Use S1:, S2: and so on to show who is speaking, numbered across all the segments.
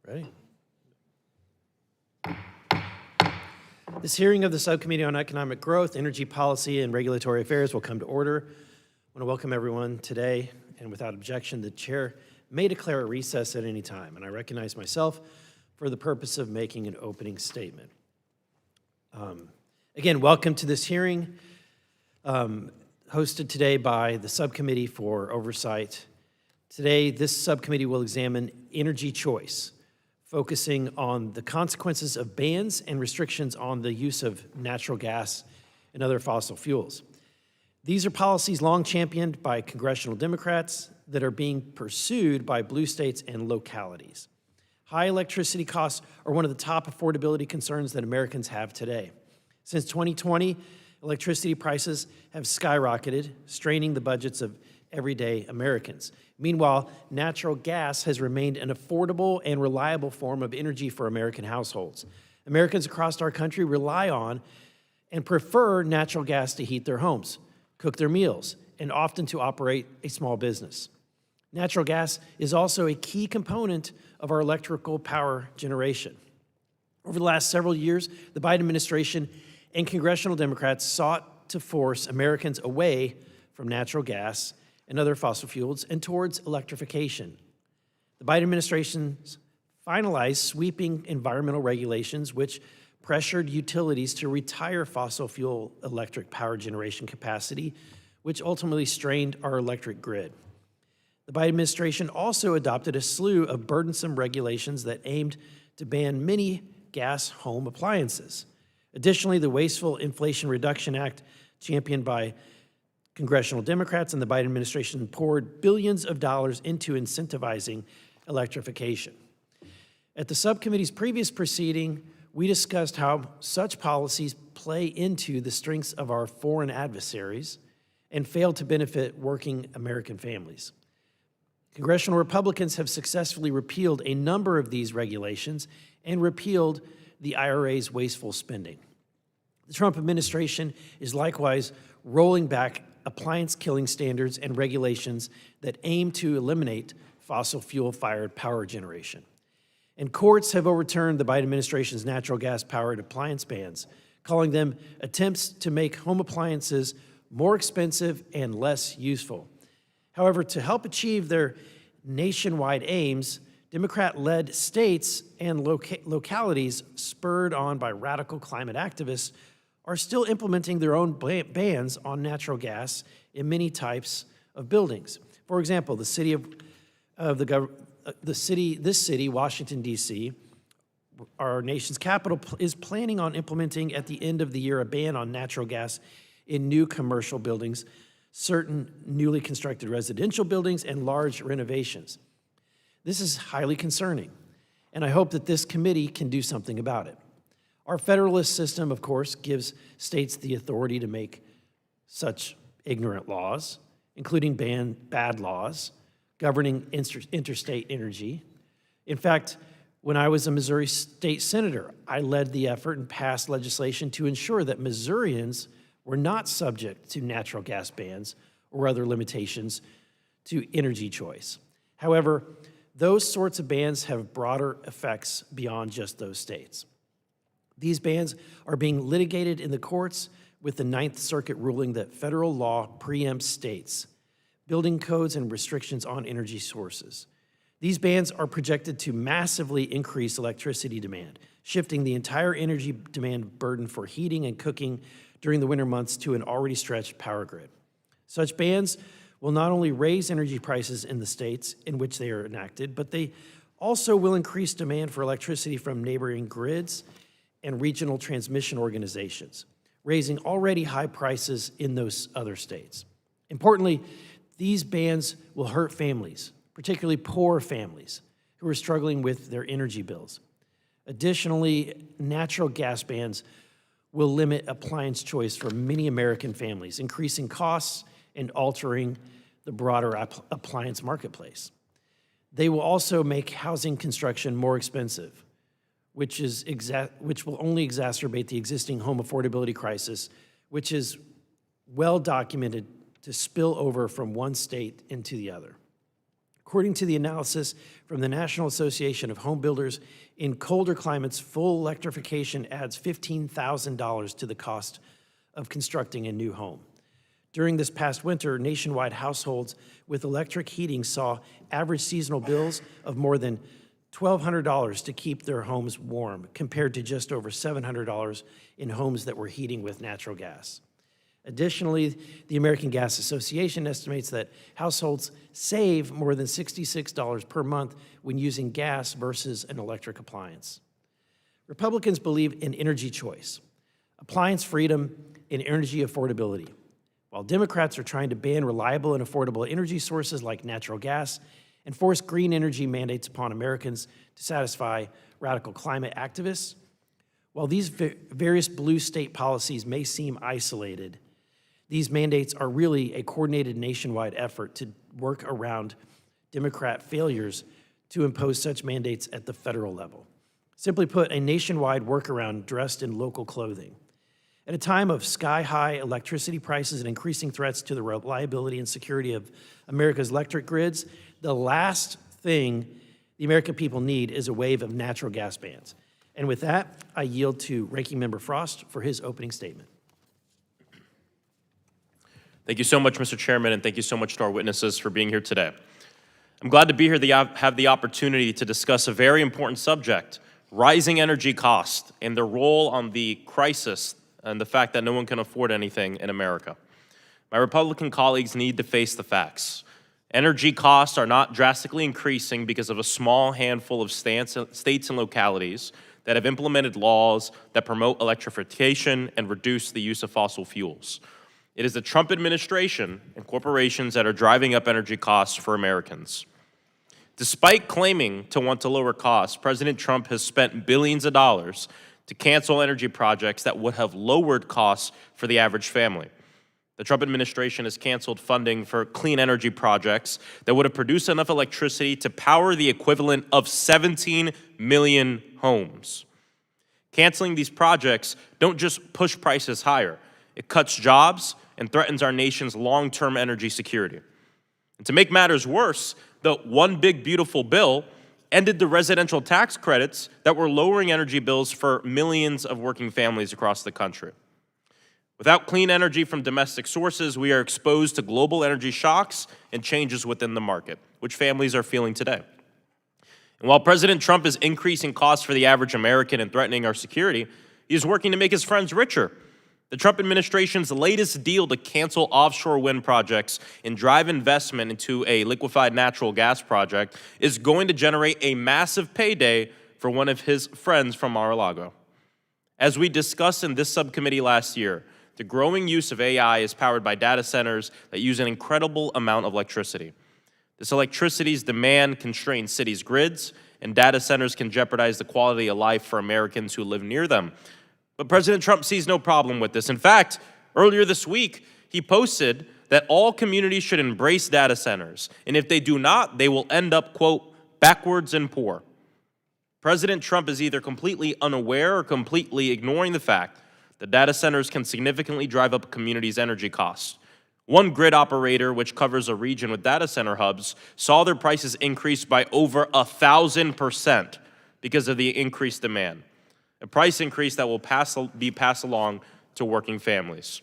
S1: Ready? This hearing of the Subcommittee on Economic Growth, Energy Policy, and Regulatory Affairs will come to order. I want to welcome everyone today, and without objection, the chair may declare a recess at any time, and I recognize myself for the purpose of making an opening statement. Again, welcome to this hearing hosted today by the Subcommittee for Oversight. Today, this subcommittee will examine energy choice, focusing on the consequences of bans and restrictions on the use of natural gas and other fossil fuels. These are policies long championed by congressional Democrats that are being pursued by blue states and localities. High electricity costs are one of the top affordability concerns that Americans have today. Since 2020, electricity prices have skyrocketed, straining the budgets of everyday Americans. Meanwhile, natural gas has remained an affordable and reliable form of energy for American households. Americans across our country rely on and prefer natural gas to heat their homes, cook their meals, and often to operate a small business. Natural gas is also a key component of our electrical power generation. Over the last several years, the Biden administration and congressional Democrats sought to force Americans away from natural gas and other fossil fuels and towards electrification. The Biden administration finalized sweeping environmental regulations which pressured utilities to retire fossil fuel electric power generation capacity, which ultimately strained our electric grid. The Biden administration also adopted a slew of burdensome regulations that aimed to ban many gas home appliances. Additionally, the wasteful Inflation Reduction Act, championed by congressional Democrats and the Biden administration, poured billions of dollars into incentivizing electrification. At the subcommittee's previous proceeding, we discussed how such policies play into the strengths of our foreign adversaries and fail to benefit working American families. Congressional Republicans have successfully repealed a number of these regulations and repealed the IRA's wasteful spending. The Trump administration is likewise rolling back appliance-killing standards and regulations that aim to eliminate fossil fuel-fired power generation. And courts have overturned the Biden administration's natural gas-powered appliance bans, calling them attempts to make home appliances more expensive and less useful. However, to help achieve their nationwide aims, Democrat-led states and localities, spurred on by radical climate activists, are still implementing their own bans on natural gas in many types of buildings. For example, this city, Washington, D.C., our nation's capital, is planning on implementing at the end of the year a ban on natural gas in new commercial buildings, certain newly constructed residential buildings, and large renovations. This is highly concerning, and I hope that this committee can do something about it. Our federalist system, of course, gives states the authority to make such ignorant laws, including ban bad laws governing interstate energy. In fact, when I was a Missouri state senator, I led the effort and passed legislation to ensure that Missourians were not subject to natural gas bans or other limitations to energy choice. However, those sorts of bans have broader effects beyond just those states. These bans are being litigated in the courts, with the Ninth Circuit ruling that federal law preempts states, building codes, and restrictions on energy sources. These bans are projected to massively increase electricity demand, shifting the entire energy demand burden for heating and cooking during the winter months to an already stretched power grid. Such bans will not only raise energy prices in the states in which they are enacted, but they also will increase demand for electricity from neighboring grids and regional transmission organizations, raising already high prices in those other states. Importantly, these bans will hurt families, particularly poor families, who are struggling with their energy bills. Additionally, natural gas bans will limit appliance choice for many American families, increasing costs and altering the broader appliance marketplace. They will also make housing construction more expensive, which will only exacerbate the existing home affordability crisis, which is well documented to spill over from one state into the other. According to the analysis from the National Association of Home Builders, in colder climates, full electrification adds $15,000 to the cost of constructing a new home. During this past winter, nationwide households with electric heating saw average seasonal bills of more than $1,200 to keep their homes warm, compared to just over $700 in homes that were heating with natural gas. Additionally, the American Gas Association estimates that households save more than $66 per month when using gas versus an electric appliance. Republicans believe in energy choice, appliance freedom, and energy affordability, while Democrats are trying to ban reliable and affordable energy sources like natural gas and force green energy mandates upon Americans to satisfy radical climate activists. While these various blue state policies may seem isolated, these mandates are really a coordinated nationwide effort to work around Democrat failures to impose such mandates at the federal level. Simply put, a nationwide workaround dressed in local clothing. At a time of sky-high electricity prices and increasing threats to the reliability and security of America's electric grids, the last thing the American people need is a wave of natural gas bans. And with that, I yield to Ranking Member Frost for his opening statement.
S2: Thank you so much, Mr. Chairman, and thank you so much to our witnesses for being here today. I'm glad to be here to have the opportunity to discuss a very important subject, rising energy costs and their role on the crisis and the fact that no one can afford anything in America. My Republican colleagues need to face the facts. Energy costs are not drastically increasing because of a small handful of states and localities that have implemented laws that promote electrification and reduce the use of fossil fuels. It is the Trump administration and corporations that are driving up energy costs for Americans. Despite claiming to want to lower costs, President Trump has spent billions of dollars to cancel energy projects that would have lowered costs for the average family. The Trump administration has canceled funding for clean energy projects that would have produced enough electricity to power the equivalent of 17 million homes. Canceling these projects don't just push prices higher. It cuts jobs and threatens our nation's long-term energy security. And to make matters worse, the One Big Beautiful Bill ended the residential tax credits that were lowering energy bills for millions of working families across the country. Without clean energy from domestic sources, we are exposed to global energy shocks and changes within the market, which families are feeling today. And while President Trump is increasing costs for the average American and threatening our security, he is working to make his friends richer. The Trump administration's latest deal to cancel offshore wind projects and drive investment into a liquefied natural gas project is going to generate a massive payday for one of his friends from Mar-a-Lago. As we discussed in this subcommittee last year, the growing use of AI is powered by data centers that use an incredible amount of electricity. This electricity's demand constrains cities' grids, and data centers can jeopardize the quality of life for Americans who live near them. But President Trump sees no problem with this. In fact, earlier this week, he posted that all communities should embrace data centers, and if they do not, they will end up, quote, backwards and poor. President Trump is either completely unaware or completely ignoring the fact that data centers can significantly drive up a community's energy costs. One grid operator, which covers a region with data center hubs, saw their prices increase by over 1,000% because of the increased demand. A price increase that will be passed along to working families.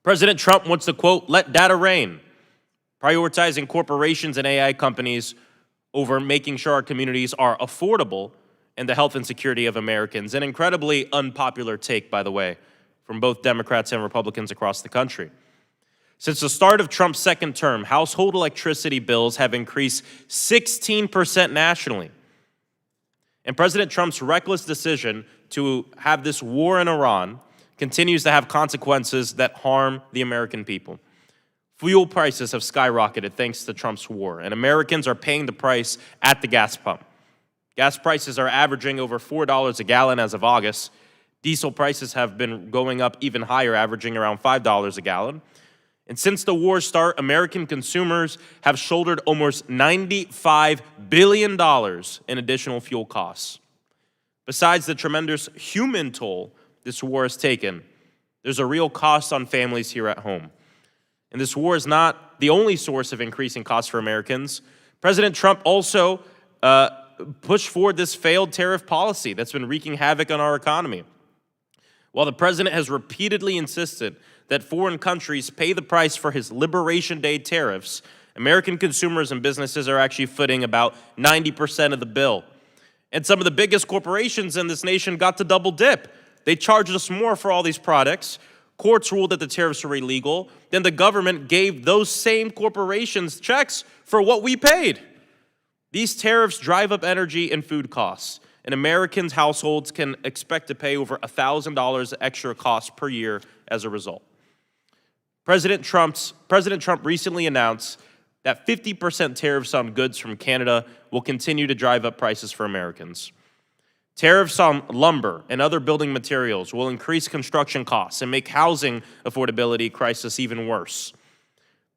S2: President Trump wants to, quote, let data reign, prioritizing corporations and AI companies over making sure our communities are affordable and the health and security of Americans. An incredibly unpopular take, by the way, from both Democrats and Republicans across the country. Since the start of Trump's second term, household electricity bills have increased 16% nationally. And President Trump's reckless decision to have this war in Iran continues to have consequences that harm the American people. Fuel prices have skyrocketed thanks to Trump's war, and Americans are paying the price at the gas pump. Gas prices are averaging over $4 a gallon as of August. Diesel prices have been going up even higher, averaging around $5 a gallon. And since the war's start, American consumers have shouldered almost $95 billion in additional fuel costs. Besides the tremendous human toll this war has taken, there's a real cost on families here at home. And this war is not the only source of increasing costs for Americans, President Trump also pushed forward this failed tariff policy that's been wreaking havoc on our economy. While the president has repeatedly insisted that foreign countries pay the price for his Liberation Day tariffs, American consumers and businesses are actually footing about 90% of the bill. And some of the biggest corporations in this nation got to double dip. They charged us more for all these products. Courts ruled that the tariffs were illegal. Then the government gave those same corporations checks for what we paid. These tariffs drive up energy and food costs, and Americans' households can expect to pay over $1,000 extra costs per year as a result. President Trump recently announced that 50% tariffs on goods from Canada will continue to drive up prices for Americans. Tariffs on lumber and other building materials will increase construction costs and make housing affordability crisis even worse.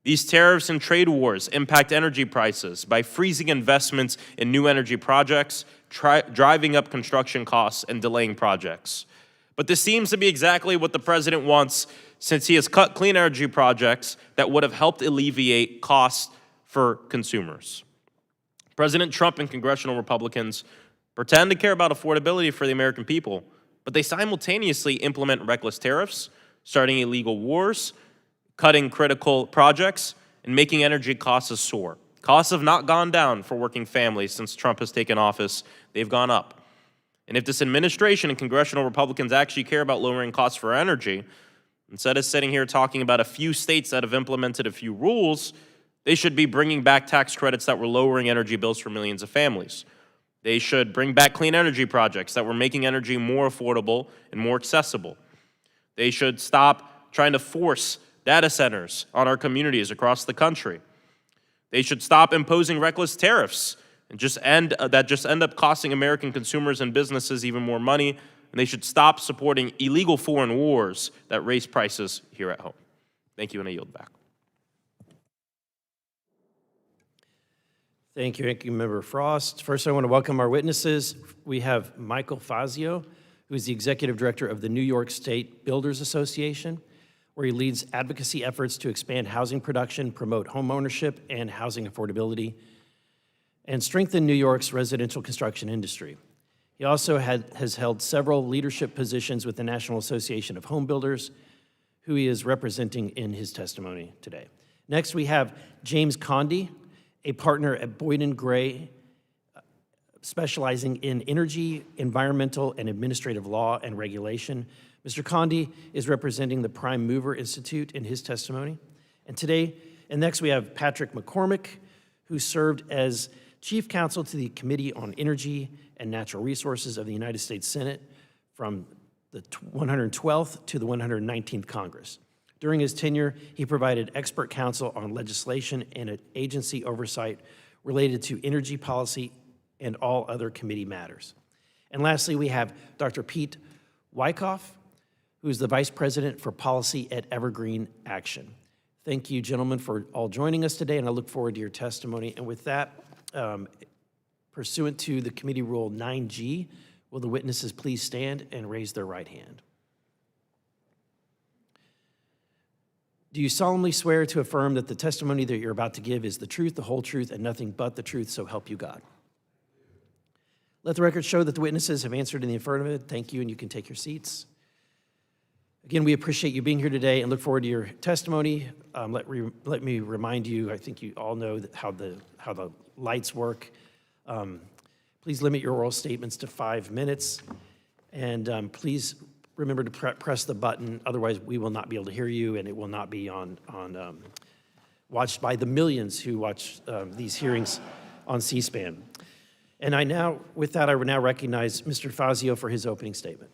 S2: These tariffs and trade wars impact energy prices by freezing investments in new energy projects, driving up construction costs, and delaying projects. But this seems to be exactly what the president wants, since he has cut clean energy projects that would have helped alleviate costs for consumers. President Trump and congressional Republicans pretend to care about affordability for the American people, but they simultaneously implement reckless tariffs, starting illegal wars, cutting critical projects, and making energy costs soar. Costs have not gone down for working families since Trump has taken office. They've gone up. And if this administration and congressional Republicans actually care about lowering costs for energy, instead of sitting here talking about a few states that have implemented a few rules, they should be bringing back tax credits that were lowering energy bills for millions of families. They should bring back clean energy projects that were making energy more affordable and more accessible. They should stop trying to force data centers on our communities across the country. They should stop imposing reckless tariffs and just end up costing American consumers and businesses even more money. And they should stop supporting illegal foreign wars that raise prices here at home. Thank you, and I yield back.
S1: Thank you, Ranking Member Frost. First, I want to welcome our witnesses. We have Michael Fazio, who is the Executive Director of the New York State Builders Association, where he leads advocacy efforts to expand housing production, promote home ownership and housing affordability, and strengthen New York's residential construction industry. He also has held several leadership positions with the National Association of Home Builders, who he is representing in his testimony today. Next, we have James Conde, a partner at Boyd & Gray, specializing in energy, environmental, and administrative law and regulation. Mr. Conde is representing the Prime Mover Institute in his testimony. And next we have Patrick McCormick, who served as Chief Counsel to the Committee on Energy and Natural Resources of the United States Senate from the 112th to the 119th Congress. During his tenure, he provided expert counsel on legislation and agency oversight related to energy policy and all other committee matters. And lastly, we have Dr. Pete Wyckoff, who is the Vice President for Policy at Evergreen Action. Thank you, gentlemen, for all joining us today, and I look forward to your testimony. And with that, pursuant to the Committee Rule 9G, will the witnesses please stand and raise their right hand? Do you solemnly swear to affirm that the testimony that you're about to give is the truth, the whole truth, and nothing but the truth, so help you God? Let the record show that the witnesses have answered in the affirmative. Thank you, and you can take your seats. Again, we appreciate you being here today and look forward to your testimony. Let me remind you, I think you all know that how the lights work. Please limit your oral statements to 5 minutes, and please remember to press the button. Otherwise, we will not be able to hear you, and it will not be watched by the millions who watch these hearings on C-SPAN. And with that, I will now recognize Mr. Fazio for his opening statement.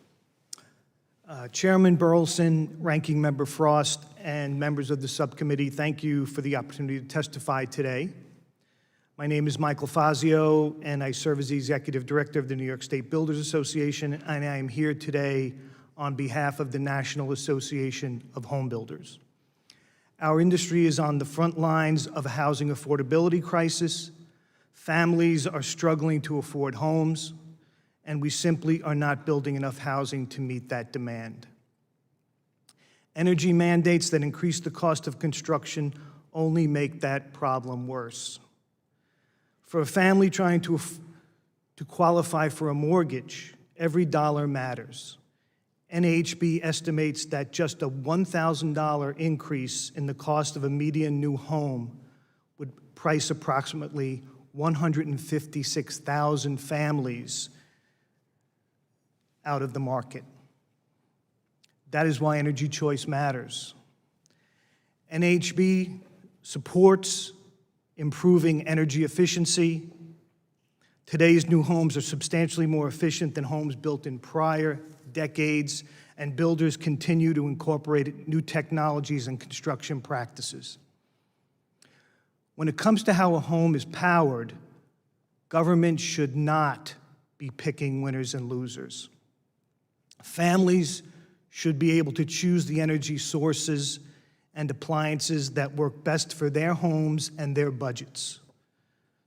S3: Chairman Burleson, Ranking Member Frost, and members of the subcommittee, thank you for the opportunity to testify today. My name is Michael Fazio, and I serve as the Executive Director of the New York State Builders Association, and I am here today on behalf of the National Association of Home Builders. Our industry is on the front lines of a housing affordability crisis. Families are struggling to afford homes, and we simply are not building enough housing to meet that demand. Energy mandates that increase the cost of construction only make that problem worse. For a family trying to qualify for a mortgage, every dollar matters. NAHB estimates that just a $1,000 increase in the cost of a median new home would price approximately 156,000 families out of the market. That is why energy choice matters. NAHB supports improving energy efficiency. Today's new homes are substantially more efficient than homes built in prior decades, and builders continue to incorporate new technologies and construction practices. When it comes to how a home is powered, government should not be picking winners and losers. Families should be able to choose the energy sources and appliances that work best for their homes and their budgets.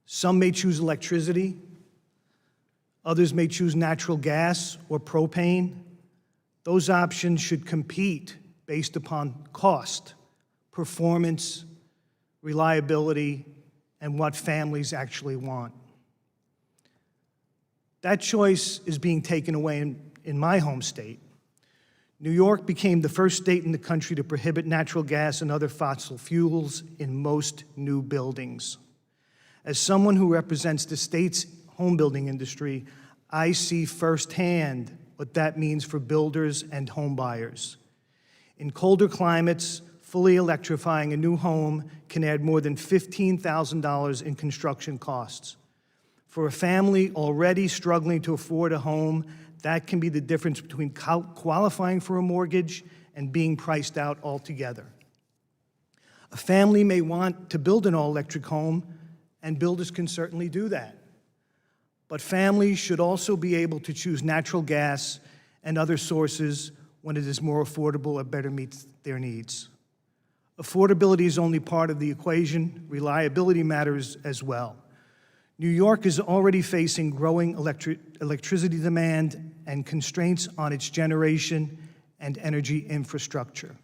S3: Some may choose electricity, others may choose natural gas or propane. Those options should compete based upon cost, performance, reliability, and what families actually want. That choice is being taken away in my home state. New York became the first state in the country to prohibit natural gas and other fossil fuels in most new buildings. As someone who represents the state's home building industry, I see firsthand what that means for builders and home buyers. In colder climates, fully electrifying a new home can add more than $15,000 in construction costs. For a family already struggling to afford a home, that can be the difference between qualifying for a mortgage and being priced out altogether. A family may want to build an all-electric home, and builders can certainly do that. But families should also be able to choose natural gas and other sources when it is more affordable or better meets their needs. Affordability is only part of the equation. Reliability matters as well. New York is already facing growing electricity demand and constraints on its generation and energy infrastructure.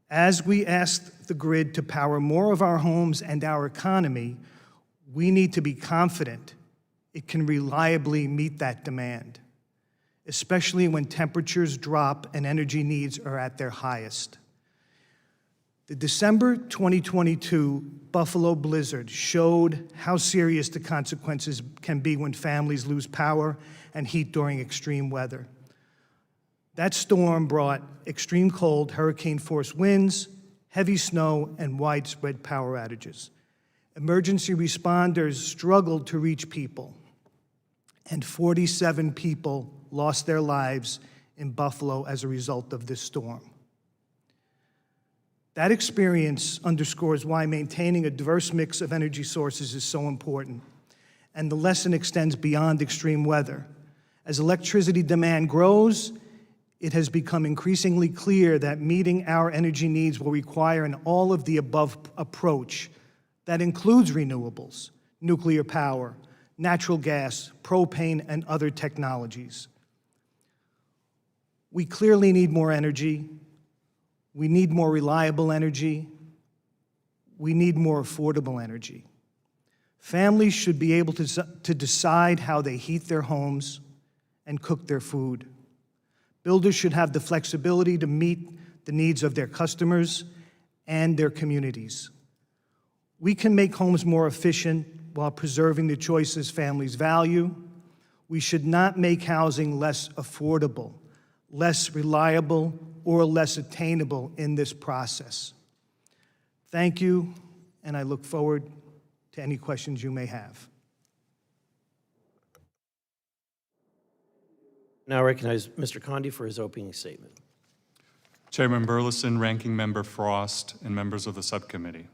S3: As we ask the grid to power more of our homes and our economy, we need to be confident it can reliably meet that demand, especially when temperatures drop and energy needs are at their highest. The December 2022 Buffalo blizzard showed how serious the consequences can be when families lose power and heat during extreme weather. That storm brought extreme cold, hurricane-force winds, heavy snow, and widespread power outages. Emergency responders struggled to reach people, and 47 people lost their lives in Buffalo as a result of this storm. That experience underscores why maintaining a diverse mix of energy sources is so important, and the lesson extends beyond extreme weather. As electricity demand grows, it has become increasingly clear that meeting our energy needs will require an all-of-the-above approach that includes renewables, nuclear power, natural gas, propane, and other technologies. We clearly need more energy. We need more reliable energy. We need more affordable energy. Families should be able to decide how they heat their homes and cook their food. Builders should have the flexibility to meet the needs of their customers and their communities. We can make homes more efficient while preserving the choices families value. We should not make housing less affordable, less reliable, or less attainable in this process. Thank you, and I look forward to any questions you may have.
S1: Now I recognize Mr. Condi for his opening statement.
S4: Chairman Burleson, Ranking Member Frost, and members of the subcommittee.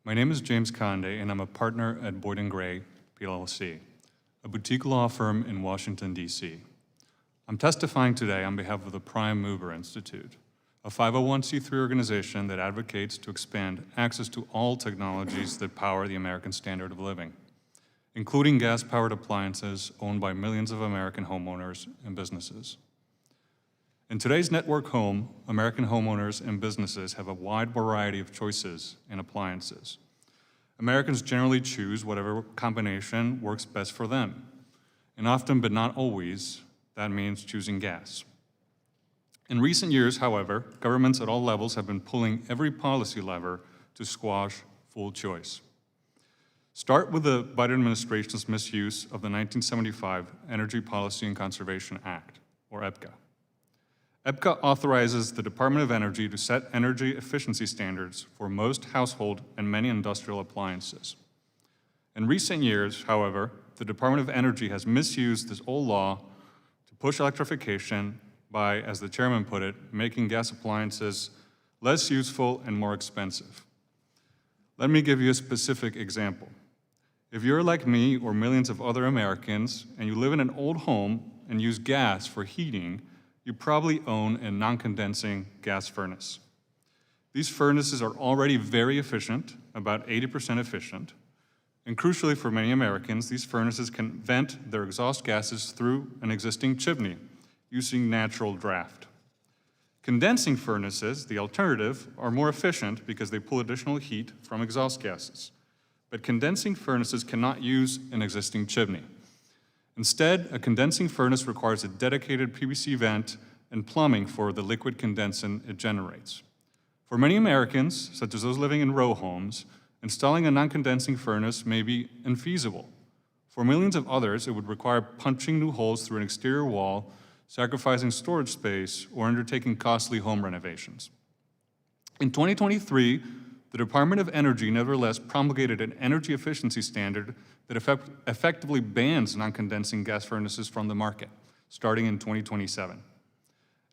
S4: My name is James Conde, and I'm a partner at Boyd & Gray, PLLC, a boutique law firm in Washington, D.C. I'm testifying today on behalf of the Prime Mover Institute, a 501c3 organization that advocates to expand access to all technologies that power the American standard of living, including gas-powered appliances owned by millions of American homeowners and businesses. In today's network home, American homeowners and businesses have a wide variety of choices in appliances. Americans generally choose whatever combination works best for them. And often, but not always, that means choosing gas. In recent years, however, governments at all levels have been pulling every policy lever to squash full choice. Start with the Biden administration's misuse of the 1975 Energy Policy and Conservation Act, or EPCA. EPCA authorizes the Department of Energy to set energy efficiency standards for most household and many industrial appliances. In recent years, however, the Department of Energy has misused this old law to push electrification by, as the chairman put it, making gas appliances less useful and more expensive. Let me give you a specific example. If you're like me or millions of other Americans and you live in an old home and use gas for heating, you probably own a non-condensing gas furnace. These furnaces are already very efficient, about 80% efficient, and crucially for many Americans, these furnaces can vent their exhaust gases through an existing chimney using natural draft. Condensing furnaces, the alternative, are more efficient because they pull additional heat from exhaust gases. But condensing furnaces cannot use an existing chimney. Instead, a condensing furnace requires a dedicated PVC vent and plumbing for the liquid condensate it generates. For many Americans, such as those living in row homes, installing a non-condensing furnace may be infeasible. For millions of others, it would require punching new holes through an exterior wall, sacrificing storage space, or undertaking costly home renovations. In 2023, the Department of Energy nevertheless promulgated an energy efficiency standard that effectively bans non-condensing gas furnaces from the market, starting in 2027.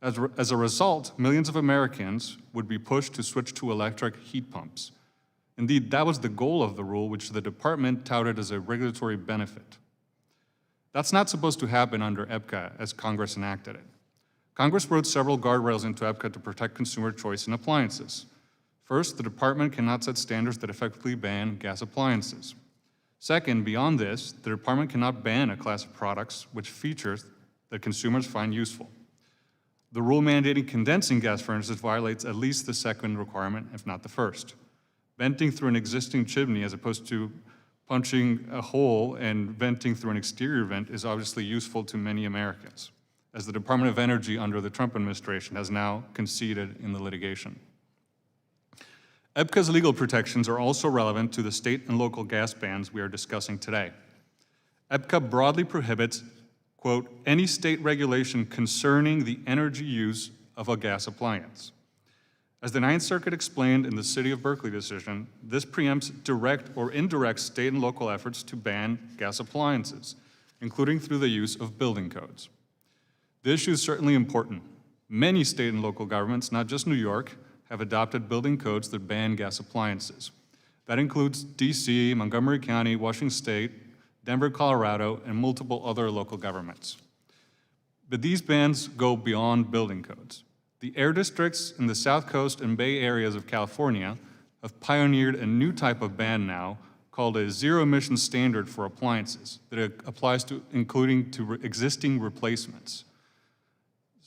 S4: As a result, millions of Americans would be pushed to switch to electric heat pumps. Indeed, that was the goal of the rule, which the department touted as a regulatory benefit. That's not supposed to happen under EPCA as Congress enacted it. Congress wrote several guardrails into EPCA to protect consumer choice in appliances. First, the department cannot set standards that effectively ban gas appliances. Second, beyond this, the department cannot ban a class of products which features that consumers find useful. The rule mandating condensing gas furnaces violates at least the second requirement, if not the first. Venting through an existing chimney as opposed to punching a hole and venting through an exterior vent is obviously useful to many Americans, as the Department of Energy under the Trump administration has now conceded in the litigation. EPCA's legal protections are also relevant to the state and local gas bans we are discussing today. EPCA broadly prohibits, quote, any state regulation concerning the energy use of a gas appliance. As the Ninth Circuit explained in the City of Berkeley decision, this preempts direct or indirect state and local efforts to ban gas appliances, including through the use of building codes. The issue is certainly important. Many state and local governments, not just New York, have adopted building codes that ban gas appliances. That includes DC, Montgomery County, Washington State, Denver, Colorado, and multiple other local governments. But these bans go beyond building codes. The air districts in the South Coast and Bay areas of California have pioneered a new type of ban now called a zero-emission standard for appliances that applies to including to existing replacements.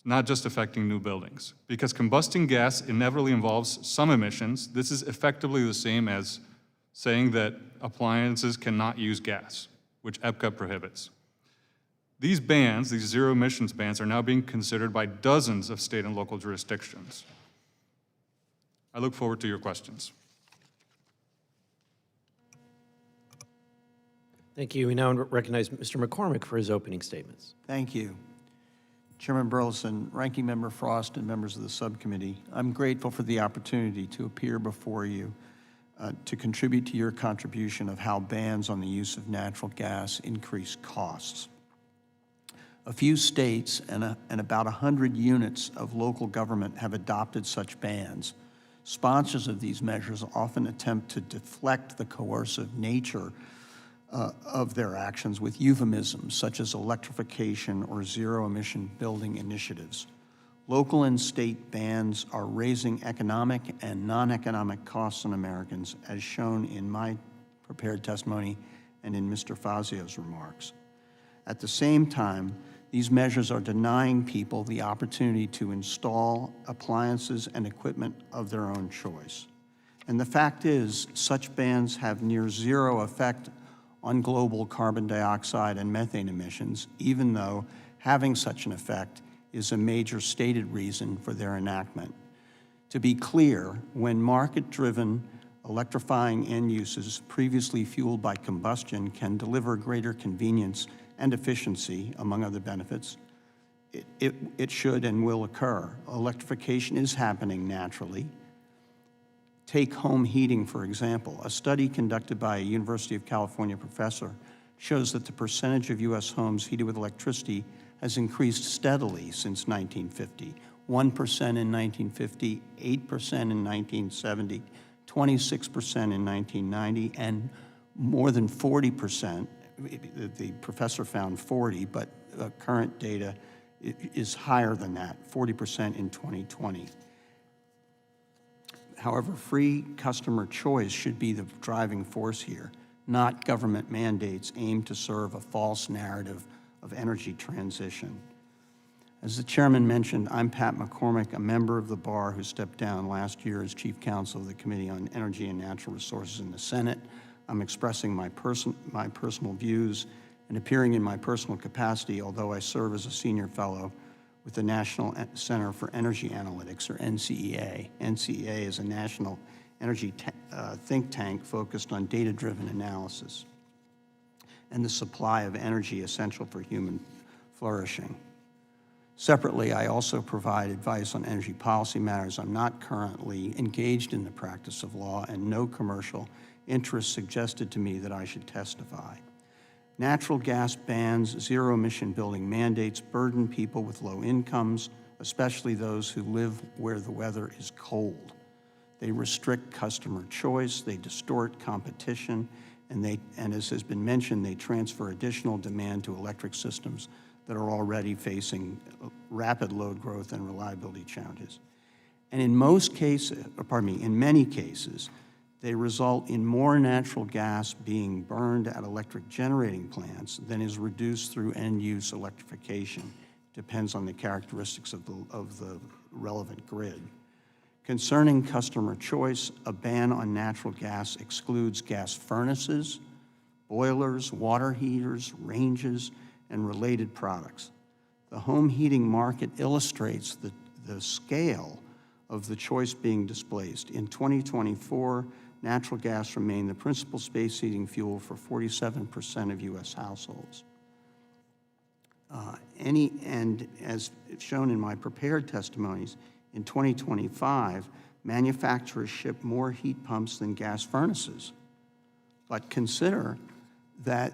S4: Not just affecting new buildings. Because combusting gas inevitably involves some emissions, this is effectively the same as saying that appliances cannot use gas, which EPCA prohibits. These bans, these zero emissions bans, are now being considered by dozens of state and local jurisdictions. I look forward to your questions.
S1: Thank you. We now recognize Mr. McCormick for his opening statements.
S5: Thank you. Chairman Burleson, Ranking Member Frost, and members of the subcommittee, I'm grateful for the opportunity to appear before you to contribute to your contribution of how bans on the use of natural gas increase costs. A few states and about 100 units of local government have adopted such bans. Sponsors of these measures often attempt to deflect the coercive nature of their actions with euphemisms such as electrification or zero-emission building initiatives. Local and state bans are raising economic and non-economic costs on Americans, as shown in my prepared testimony and in Mr. Fazio's remarks. At the same time, these measures are denying people the opportunity to install appliances and equipment of their own choice. And the fact is, such bans have near zero effect on global carbon dioxide and methane emissions, even though having such an effect is a major stated reason for their enactment. To be clear, when market-driven electrifying end uses previously fueled by combustion can deliver greater convenience and efficiency, among other benefits, it should and will occur. Electrification is happening naturally. Take home heating, for example. A study conducted by a University of California professor shows that the percentage of U.S. homes heated with electricity has increased steadily since 1950. 1% in 1950, 8% in 1970, 26% in 1990, and more than 40%. The professor found 40, but current data is higher than that, 40% in 2020. However, free customer choice should be the driving force here, not government mandates aimed to serve a false narrative of energy transition. As the chairman mentioned, I'm Pat McCormick, a member of the bar who stepped down last year as chief counsel of the Committee on Energy and Natural Resources in the Senate. I'm expressing my personal views and appearing in my personal capacity, although I serve as a senior fellow with the National Center for Energy Analytics, or NCEA. NCEA is a national energy think tank focused on data-driven analysis and the supply of energy essential for human flourishing. Separately, I also provide advice on energy policy matters. I'm not currently engaged in the practice of law, and no commercial interest suggested to me that I should testify. Natural gas bans, zero-emission building mandates burden people with low incomes, especially those who live where the weather is cold. They restrict customer choice, they distort competition, and as has been mentioned, they transfer additional demand to electric systems that are already facing rapid load growth and reliability challenges. And in many cases, they result in more natural gas being burned at electric generating plants than is reduced through end-use electrification. Depends on the characteristics of the relevant grid. Concerning customer choice, a ban on natural gas excludes gas furnaces, boilers, water heaters, ranges, and related products. The home heating market illustrates the scale of the choice being displaced. In 2024, natural gas remained the principal space heating fuel for 47% of U.S. households. And as shown in my prepared testimonies, in 2025, manufacturers ship more heat pumps than gas furnaces. But consider that,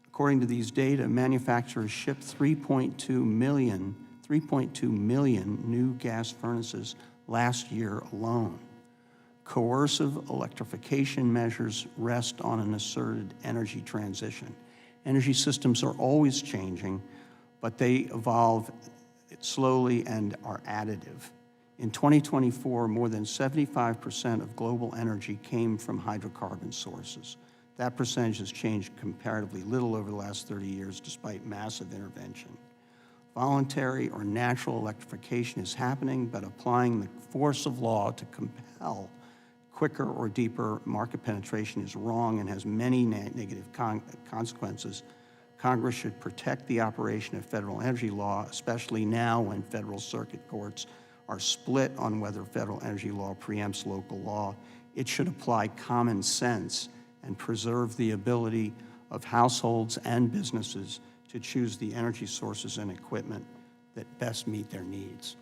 S5: according to these data, manufacturers shipped 3.2 million new gas furnaces last year alone. Coercive electrification measures rest on an asserted energy transition. Energy systems are always changing, but they evolve slowly and are additive. In 2024, more than 75% of global energy came from hydrocarbon sources. That percentage has changed comparatively little over the last 30 years, despite massive intervention. Voluntary or natural electrification is happening, but applying the force of law to compel quicker or deeper market penetration is wrong and has many negative consequences. Congress should protect the operation of federal energy law, especially now when federal circuit courts are split on whether federal energy law preempts local law. It should apply common sense and preserve the ability of households and businesses to choose the energy sources and equipment that best meet their needs.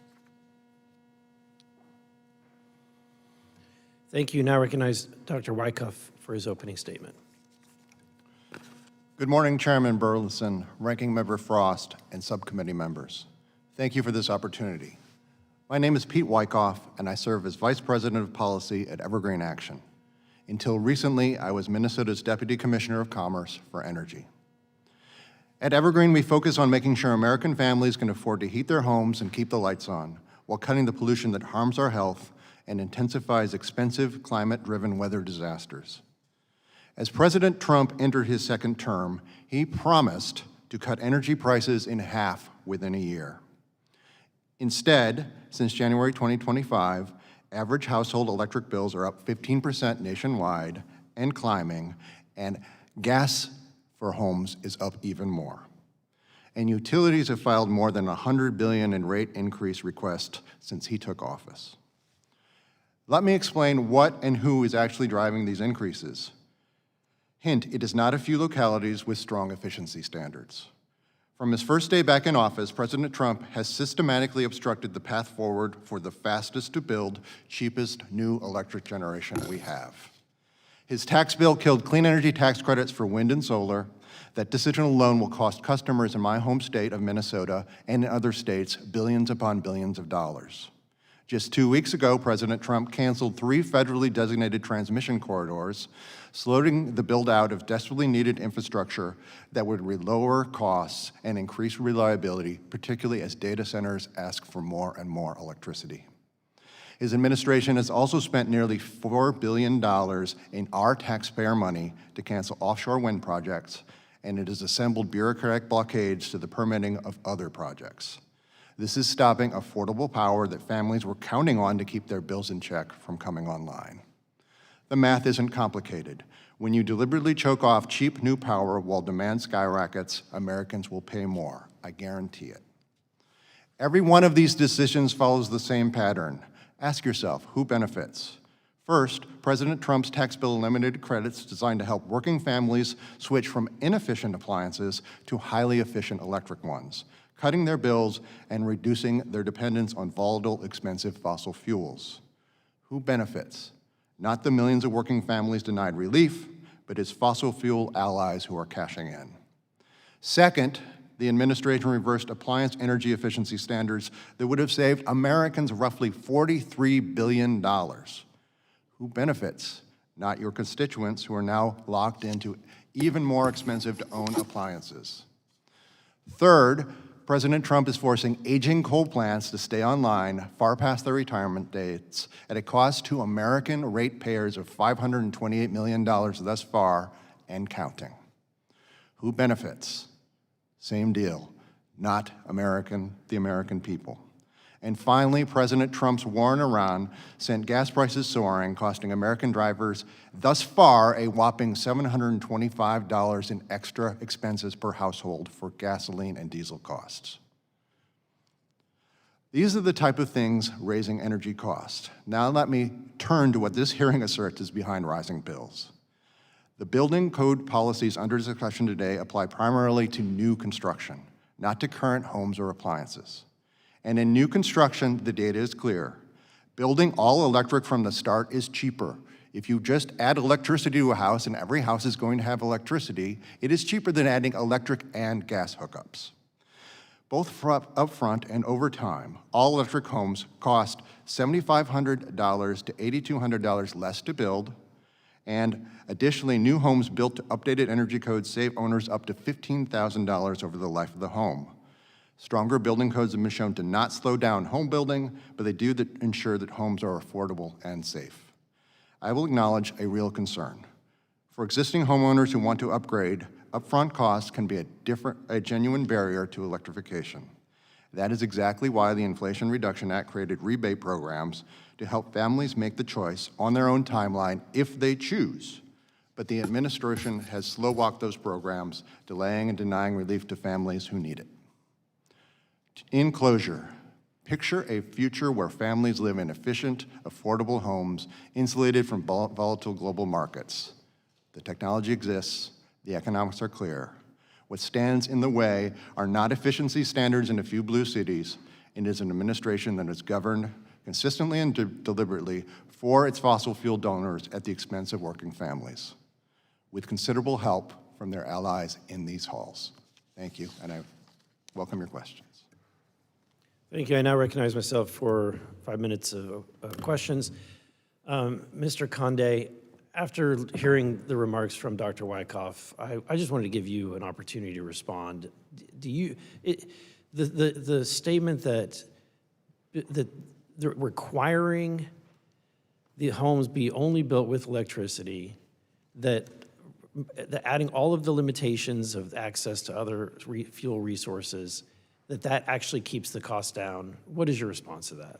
S1: Thank you. Now recognize Dr. Wyckoff for his opening statement.
S6: Good morning, Chairman Burleson, Ranking Member Frost, and subcommittee members. Thank you for this opportunity. My name is Pete Wyckoff, and I serve as Vice President of Policy at Evergreen Action. Until recently, I was Minnesota's Deputy Commissioner of Commerce for Energy. At Evergreen, we focus on making sure American families can afford to heat their homes and keep the lights on, while cutting the pollution that harms our health and intensifies expensive climate-driven weather disasters. As President Trump entered his second term, he promised to cut energy prices in half within a year. Instead, since January 2025, Average household electric bills are up 15% nationwide and climbing, and gas for homes is up even more. And utilities have filed more than $100 billion in rate increase requests since he took office. Let me explain what and who is actually driving these increases. Hint, it is not a few localities with strong efficiency standards. From his first day back in office, President Trump has systematically obstructed the path forward for the fastest to build, cheapest new electric generation we have. His tax bill killed clean energy tax credits for wind and solar. That decision alone will cost customers in my home state of Minnesota and in other states billions upon billions of dollars. Just 2 weeks ago, President Trump canceled 3 federally designated transmission corridors, slowing the build-out of desperately needed infrastructure that would lower costs and increase reliability, particularly as data centers ask for more and more electricity. His administration has also spent nearly $4 billion in our taxpayer money to cancel offshore wind projects, and it has assembled bureaucratic blockades to the permitting of other projects. This is stopping affordable power that families were counting on to keep their bills in check from coming online. The math isn't complicated. When you deliberately choke off cheap new power while demand skyrockets, Americans will pay more. I guarantee it. Every one of these decisions follows the same pattern. Ask yourself, who benefits? First, President Trump's tax bill eliminated credits designed to help working families switch from inefficient appliances to highly efficient electric ones, cutting their bills and reducing their dependence on volatile, expensive fossil fuels. Who benefits? Not the millions of working families denied relief, but his fossil fuel allies who are cashing in. Second, the administration reversed appliance energy efficiency standards that would have saved Americans roughly $43 billion. Who benefits? Not your constituents who are now locked into even more expensive to own appliances. Third, President Trump is forcing aging coal plants to stay online far past their retirement dates at a cost to American ratepayers of $528 million thus far and counting. Who benefits? Same deal, not the American people. And finally, President Trump's war in Iran sent gas prices soaring, costing American drivers thus far a whopping $725 in extra expenses per household for gasoline and diesel costs. These are the type of things raising energy costs. Now let me turn to what this hearing asserts is behind rising bills. The building code policies under discussion today apply primarily to new construction, not to current homes or appliances. And in new construction, the data is clear. Building all electric from the start is cheaper. If you just add electricity to a house and every house is going to have electricity, it is cheaper than adding electric and gas hookups. Both upfront and over time, all electric homes cost $7,500 to $8,200 less to build, and additionally, new homes built to updated energy codes save owners up to $15,000 over the life of the home. Stronger building codes have been shown to not slow down home building, but they do ensure that homes are affordable and safe. I will acknowledge a real concern. For existing homeowners who want to upgrade, upfront costs can be a genuine barrier to electrification. That is exactly why the Inflation Reduction Act created rebate programs to help families make the choice on their own timeline if they choose. But the administration has slow-walked those programs, delaying and denying relief to families who need it. In closure, picture a future where families live in efficient, affordable homes insulated from volatile global markets. The technology exists, the economics are clear. What stands in the way are not efficiency standards in a few blue cities. It is an administration that is governed consistently and deliberately for its fossil fuel donors at the expense of working families, with considerable help from their allies in these halls. Thank you, and I welcome your questions.
S1: Thank you. I now recognize myself for 5 minutes of questions. Mr. Conde, after hearing the remarks from Dr. Wyckoff, I just wanted to give you an opportunity to respond. The statement that requiring the homes be only built with electricity, that adding all of the limitations of access to other fuel resources, that actually keeps the cost down. What is your response to that?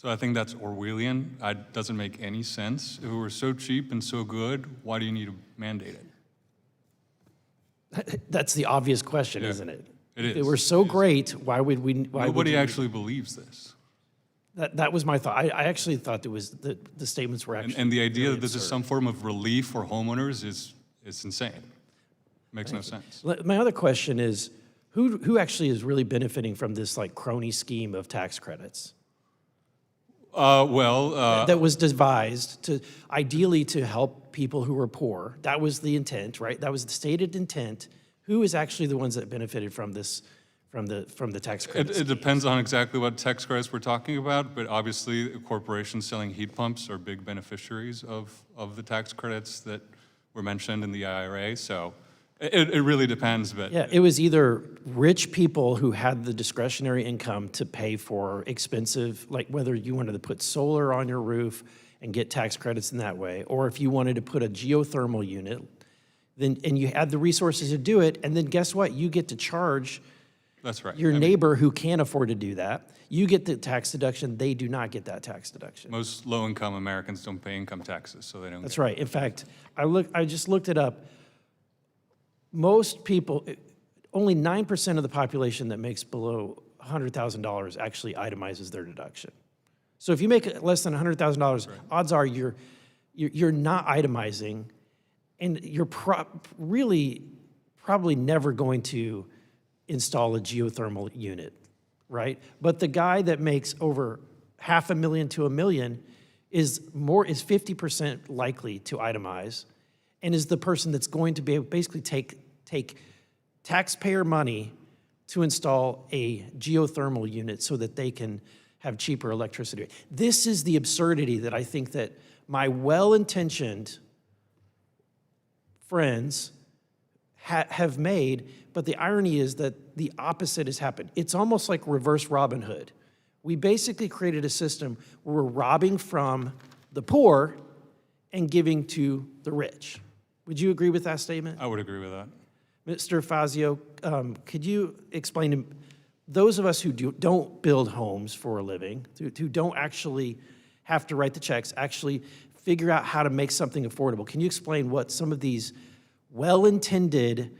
S4: So I think that's Orwellian. It doesn't make any sense. If it were so cheap and so good, why do you need to mandate it?
S1: That's the obvious question,
S4: Yeah,
S1: isn't it?
S4: it
S1: If it
S4: is.
S1: were so great, why would we? Why would
S4: Nobody
S1: you-
S4: actually believes this.
S1: That was my thought. I actually thought it was the statements were actually.
S4: And the idea
S1: really
S4: that this is
S1: absurd.
S4: some form of relief for homeowners is insane. Makes no sense.
S1: My other question is, who actually is really benefiting from this like crony scheme of tax credits that was devised to ideally to help people who are poor? That was the intent, right? That was the stated intent. Who is actually the ones that benefited from this, from the tax credits?
S4: It depends on exactly what tax credits we're talking about, but obviously corporations selling heat pumps are big beneficiaries of the tax credits that were mentioned in the IRA. So it really depends, but
S1: Yeah, it was either rich people who had the discretionary income to pay for expensive, like whether you wanted to put solar on your roof and get tax credits in that way, or if you wanted to put a geothermal unit, then and you had the resources to do it, and then guess what? You get to charge
S4: that's right.
S1: your
S4: I mean,
S1: neighbor who can't afford to do that. You get the tax deduction, they do not get that tax deduction.
S4: most low-income Americans don't pay income taxes, so they don't
S1: That's
S4: get
S1: right. In fact, I just looked it up. Most people, only 9% of the population that makes below $100,000 actually itemizes their deduction. So if you make less than $100,000, odds are you're not itemizing, and you're really probably never going to install a geothermal unit, right? But the guy that makes over $500,000 to $1 million is 50% likely to itemize, and is the person that's going to be basically take taxpayer money to install a geothermal unit so that they can have cheaper electricity. This is the absurdity that I think that my well-intentioned friends have made, but the irony is that the opposite has happened. It's almost like reverse Robin Hood. We basically created a system where we're robbing from the poor and giving to the rich. Would you agree with that statement?
S4: I would agree with that.
S1: Mr. Fazio, could you explain to those of us who don't build homes for a living, who don't actually have to write the checks, actually figure out how to make something affordable, can you explain what some of these well-intended,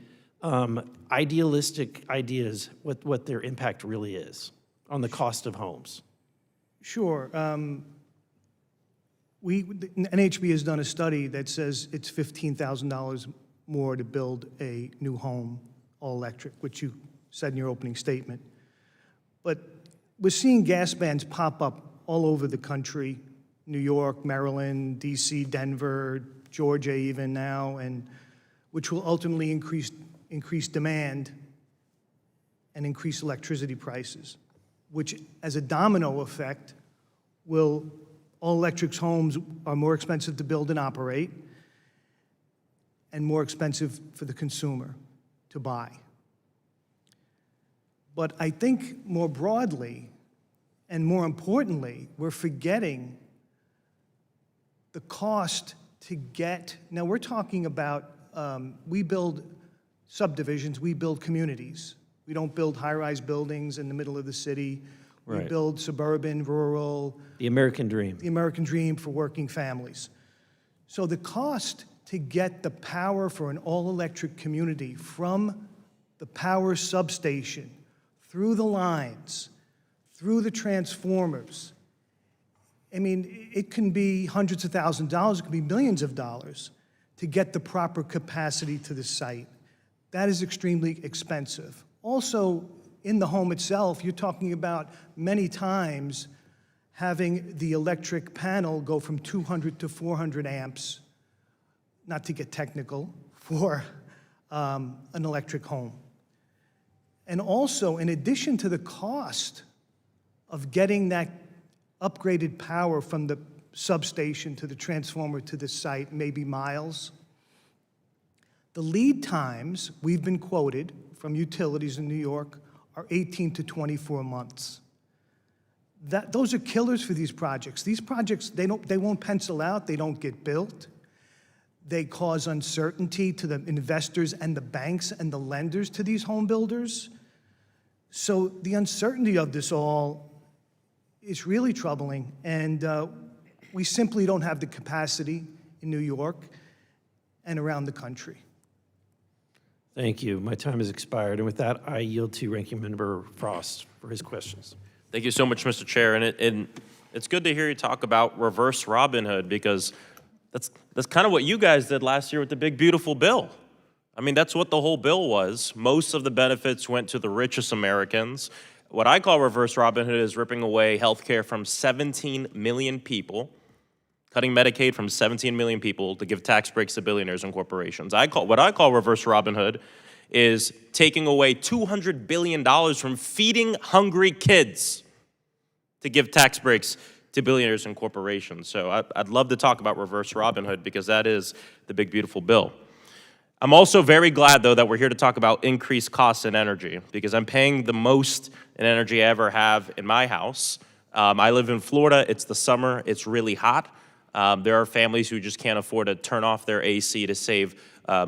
S1: idealistic ideas, what their impact really is on the cost of homes?
S3: Sure. NHB has done a study that says it's $15,000 more to build a new home, all electric, which you said in your opening statement. But we're seeing gas bans pop up all over the country, New York, Maryland, DC, Denver, Georgia even now, and which will ultimately increase demand and increase electricity prices, which as a domino effect will, all electric homes are more expensive to build and operate, and more expensive for the consumer to buy. But I think more broadly, and more importantly, we're forgetting the cost to get, now we're talking about, we build subdivisions, we build communities. We don't build high-rise buildings in the middle of the city. We
S1: Right.
S3: build suburban, rural,
S1: The American dream.
S3: the American dream for working families. So the cost to get the power for an all-electric community from the power substation, through the lines, through the transformers, I mean, it can be hundreds of thousands of dollars, it can be millions of dollars to get the proper capacity to the site. That is extremely expensive. Also, in the home itself, you're talking about many times having the electric panel go from 200 to 400 amps, not to get technical, for an electric home. And also, in addition to the cost of getting that upgraded power from the substation to the transformer to the site, maybe miles, the lead times, we've been quoted from utilities in New York, are 18 to 24 months. Those are killers for these projects. These projects, they won't pencil out, they don't get built. They cause uncertainty to the investors and the banks and the lenders to these home builders. So the uncertainty of this all is really troubling, and we simply don't have the capacity in New York and around the country.
S1: Thank you. My time has expired, and with that, I yield to Ranking Member Frost for his questions.
S2: Thank you so much, Mr. Chair. And it's good to hear you talk about reverse Robin Hood, because that's kind of what you guys did last year with the big, beautiful bill. I mean, that's what the whole bill was. Most of the benefits went to the richest Americans. What I call reverse Robin Hood is ripping away health care from 17 million people, cutting Medicaid from 17 million people to give tax breaks to billionaires and corporations. What I call reverse Robin Hood is taking away $200 billion from feeding hungry kids to give tax breaks to billionaires and corporations. So I'd love to talk about reverse Robin Hood, because that is the big, beautiful bill. I'm also very glad, though, that we're here to talk about increased costs in energy, because I'm paying the most in energy I ever have in my house. I live in Florida. It's the summer. It's really hot. There are families who just can't afford to turn off their AC to save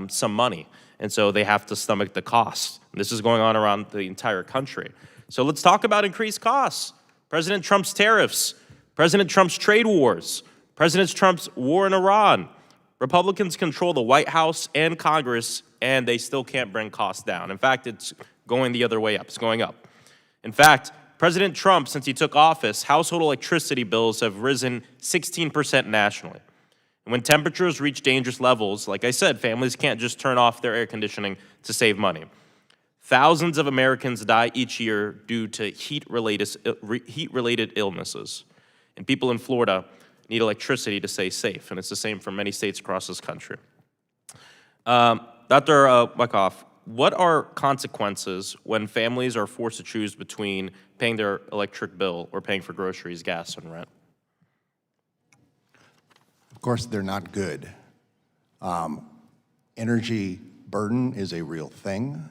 S2: some money, and so they have to stomach the cost. And this is going on around the entire country. So let's talk about increased costs. President Trump's tariffs, President Trump's trade wars, President Trump's war in Iran. Republicans control the White House and Congress, and they still can't bring costs down. In fact, it's going the other way up. It's going up. In fact, President Trump, since he took office, household electricity bills have risen 16% nationally. And when temperatures reach dangerous levels, like I said, families can't just turn off their air conditioning to save money. Thousands of Americans die each year due to heat-related illnesses. And people in Florida need electricity to stay safe, and it's the same for many states across this country. Dr. Wyckoff, what are consequences when families are forced to choose between paying their electric bill or paying for groceries, gas, and rent?
S6: Of course, they're not good. Energy burden is a real thing.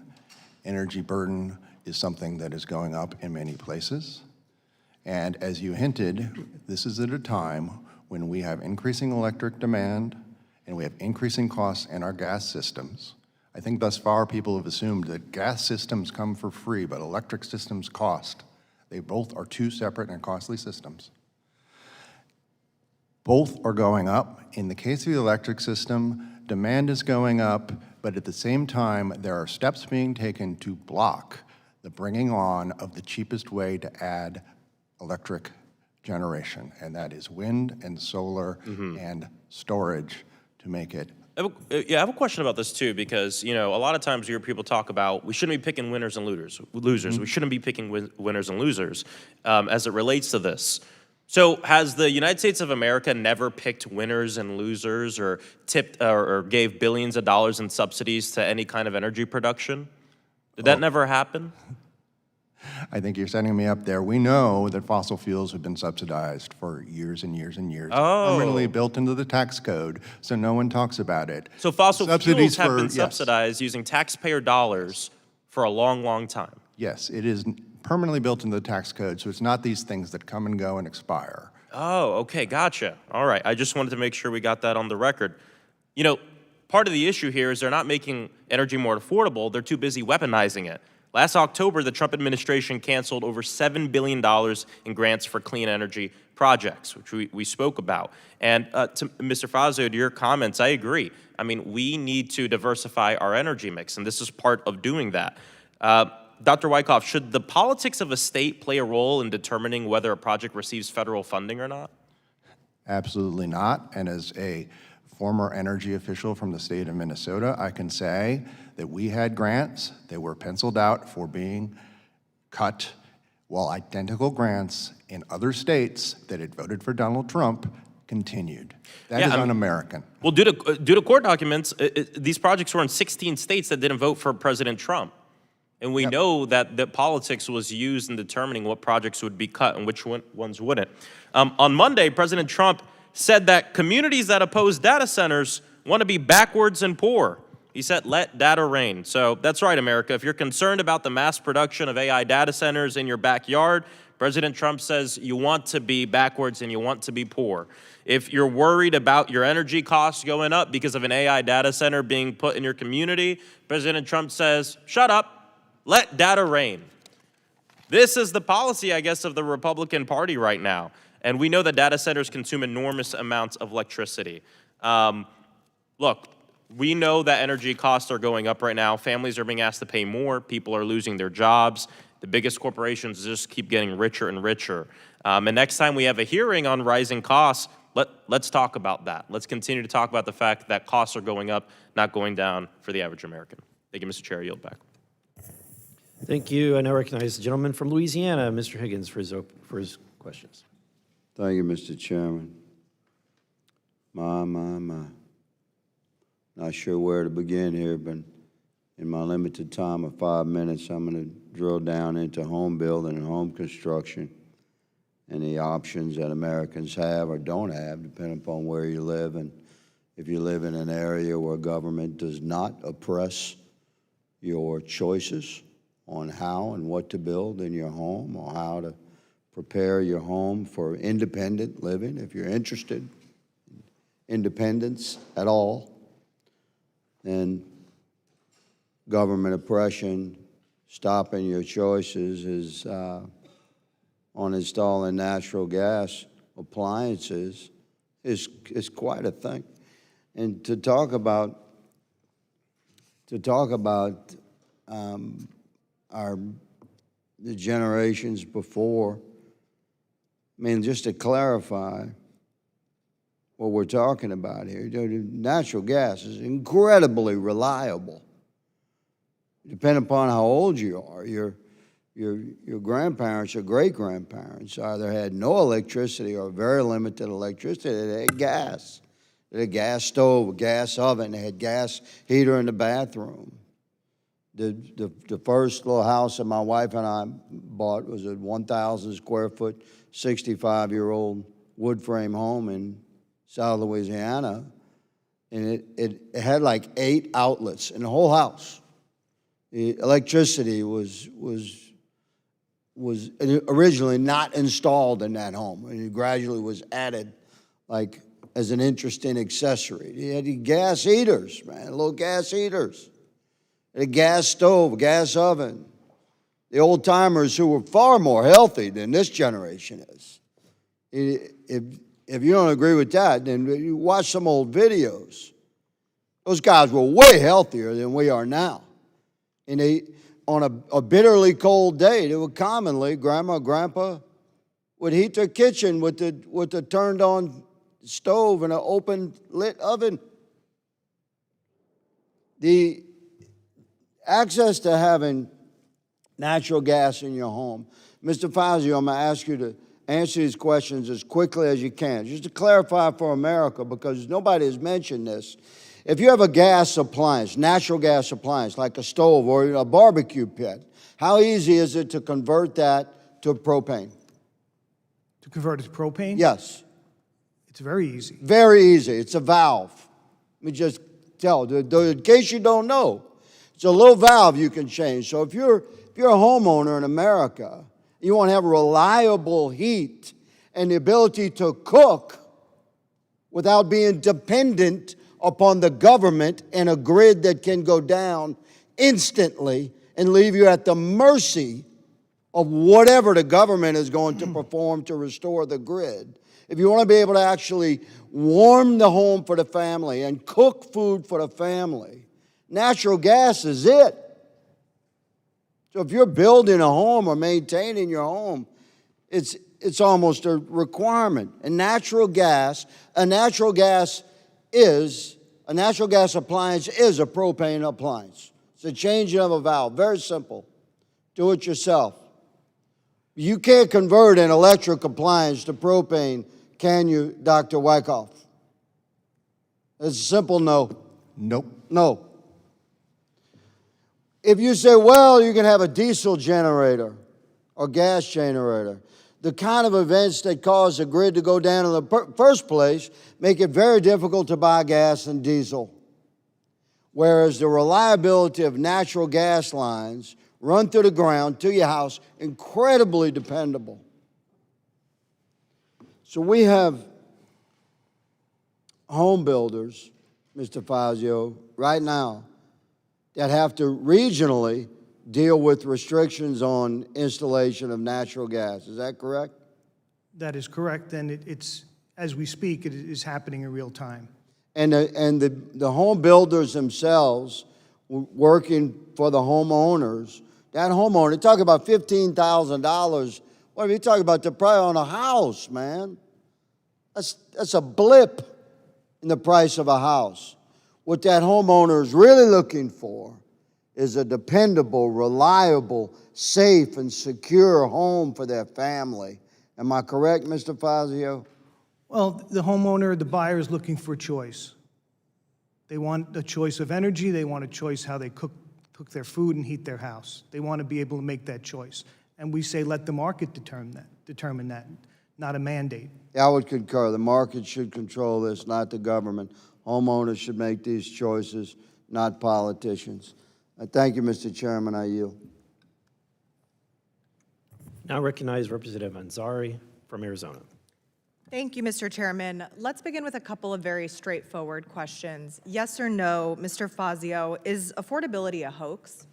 S6: Energy burden is something that is going up in many places. And as you hinted, this is at a time when we have increasing electric demand and we have increasing costs in our gas systems. I think thus far people have assumed that gas systems come for free, but electric systems cost. They both are two separate and costly systems. Both are going up. In the case of the electric system, demand is going up, but at the same time, there are steps being taken to block the bringing on of the cheapest way to add electric generation, and that is wind and solar and storage to make it.
S2: I have a question about this too, because a lot of times you hear people talk about we shouldn't be picking winners and losers. We shouldn't be picking winners and losers as it relates to this. So has the United States of America never picked winners and losers, or tipped or gave billions of dollars in subsidies to any kind of energy production? Did that never happen?
S6: I think you're setting me up there. We know that fossil fuels have been subsidized for years and years and years. Permanently built into the tax code, so no one talks about it.
S2: So fossil fuels have been
S6: yes.
S2: subsidized using taxpayer dollars for a long, long time.
S6: Yes, it is permanently built into the tax code, so it's not these things that come and go and expire.
S2: Oh, okay, gotcha. All right, I just wanted to make sure we got that on the record. Part of the issue here is they're not making energy more affordable, they're too busy weaponizing it. Last October, the Trump administration canceled over $7 billion in grants for clean energy projects, which we spoke about. And to Mr. Fazio, to your comments, I agree. I mean, we need to diversify our energy mix, and this is part of doing that. Dr. Wyckoff, should the politics of a state play a role in determining whether a project receives federal funding or not?
S6: Absolutely not. And as a former energy official from the state of Minnesota, I can say that we had grants that were penciled out for being cut, while identical grants in other states that had voted for Donald Trump continued. That is un-American.
S2: Well, due to court documents, these projects were in 16 states that didn't vote for President Trump. And we know that politics was used in determining what projects would be cut and which ones wouldn't. On Monday, President Trump said that communities that oppose data centers want to be backwards and poor. He said, let data reign. So that's right, America. If you're concerned about the mass production of AI data centers in your backyard, President Trump says you want to be backwards and you want to be poor. If you're worried about your energy costs going up because of an AI data center being put in your community, President Trump says, shut up, let data reign. This is the policy, I guess, of the Republican Party right now. And we know that data centers consume enormous amounts of electricity. Look, we know that energy costs are going up right now. Families are being asked to pay more. People are losing their jobs. The biggest corporations just keep getting richer and richer. And next time we have a hearing on rising costs, let's talk about that. Let's continue to talk about the fact that costs are going up, not going down for the average American. Thank you, Mr. Chair. I yield back.
S1: Thank you. I now recognize the gentleman from Louisiana, Mr. Higgins, for his questions.
S7: Thank you, Mr. Chairman. My. Not sure where to begin here, but in my limited time of 5 minutes, I'm going to drill down into home building and home construction and the options that Americans have or don't have, depending upon where you live. And if you live in an area where government does not oppress your choices on how and what to build in your home or how to prepare your home for independent living, if you're interested in independence at all, then government oppression stopping your choices is on installing natural gas appliances is quite a thing. And to talk about the generations before, I mean, just to clarify what we're talking about here, natural gas is incredibly reliable. Depending upon how old you are, your grandparents, your great-grandparents either had no electricity or very limited electricity. They had gas. They had a gas stove, a gas oven. They had gas heater in the bathroom. The first little house that my wife and I bought was a 1,000 square foot, 65-year-old wood frame home in South Louisiana, and it had like 8 outlets in the whole house. The electricity was originally not installed in that home, and it gradually was added like as an interesting accessory. You had the gas heaters, man, little gas heaters. A gas stove, a gas oven. The old timers who were far more healthy than this generation is. If you don't agree with that, then you watch some old videos. Those guys were way healthier than we are now. And on a bitterly cold day, they would commonly, Grandma, Grandpa, would heat their kitchen with the turned on stove and an open lit oven. The access to having natural gas in your home. Mr. Fazio, I'm going to ask you to answer these questions as quickly as you can. Just to clarify for America, because nobody has mentioned this. If you have a gas appliance, natural gas appliance, like a stove or a barbecue pit, how easy is it to convert that to propane?
S3: To convert it to propane?
S7: Yes.
S3: It's very easy.
S7: Very easy. It's a valve. Let me just tell, in case you don't know, it's a little valve you can change. So if you're a homeowner in America, you want to have reliable heat and the ability to cook without being dependent upon the government and a grid that can go down instantly and leave you at the mercy of whatever the government is going to perform to restore the grid. If you want to be able to actually warm the home for the family and cook food for the family, natural gas is it. So if you're building a home or maintaining your home, it's almost a requirement. And a natural gas appliance is a propane appliance. It's a changing of a valve. Very simple. Do it yourself. You can't convert an electric appliance to propane, can you, Dr. Wyckoff? It's a simple no.
S6: Nope.
S7: No. If you say, well, you can have a diesel generator or gas generator, the kind of events that cause the grid to go down in the first place make it very difficult to buy gas and diesel. Whereas the reliability of natural gas lines run through the ground to your house, incredibly dependable. So we have home builders, Mr. Fazio, right now, that have to regionally deal with restrictions on installation of natural gas. Is that correct?
S3: That is correct, and it's, as we speak, it is happening in real time.
S7: And the home builders themselves, working for the homeowners, that homeowner, talk about $15,000. What are you talking about? The price on a house, man. That's a blip in the price of a house. What that homeowner is really looking for is a dependable, reliable, safe, and secure home for their family. Am I correct, Mr. Fazio?
S3: Well, the homeowner, the buyer is looking for a choice. They want a choice of energy, they want a choice how they cook their food and heat their house. They want to be able to make that choice. And we say let the market determine that, not a mandate.
S7: Yeah, I would concur. The market should control this, not the government. Homeowners should make these choices, not politicians. Thank you, Mr. Chairman. I yield.
S1: Now recognize Representative Ansari from Arizona.
S8: Thank you, Mr. Chairman. Let's begin with a couple of very straightforward questions. Yes or no, Mr. Fazio, is affordability a hoax?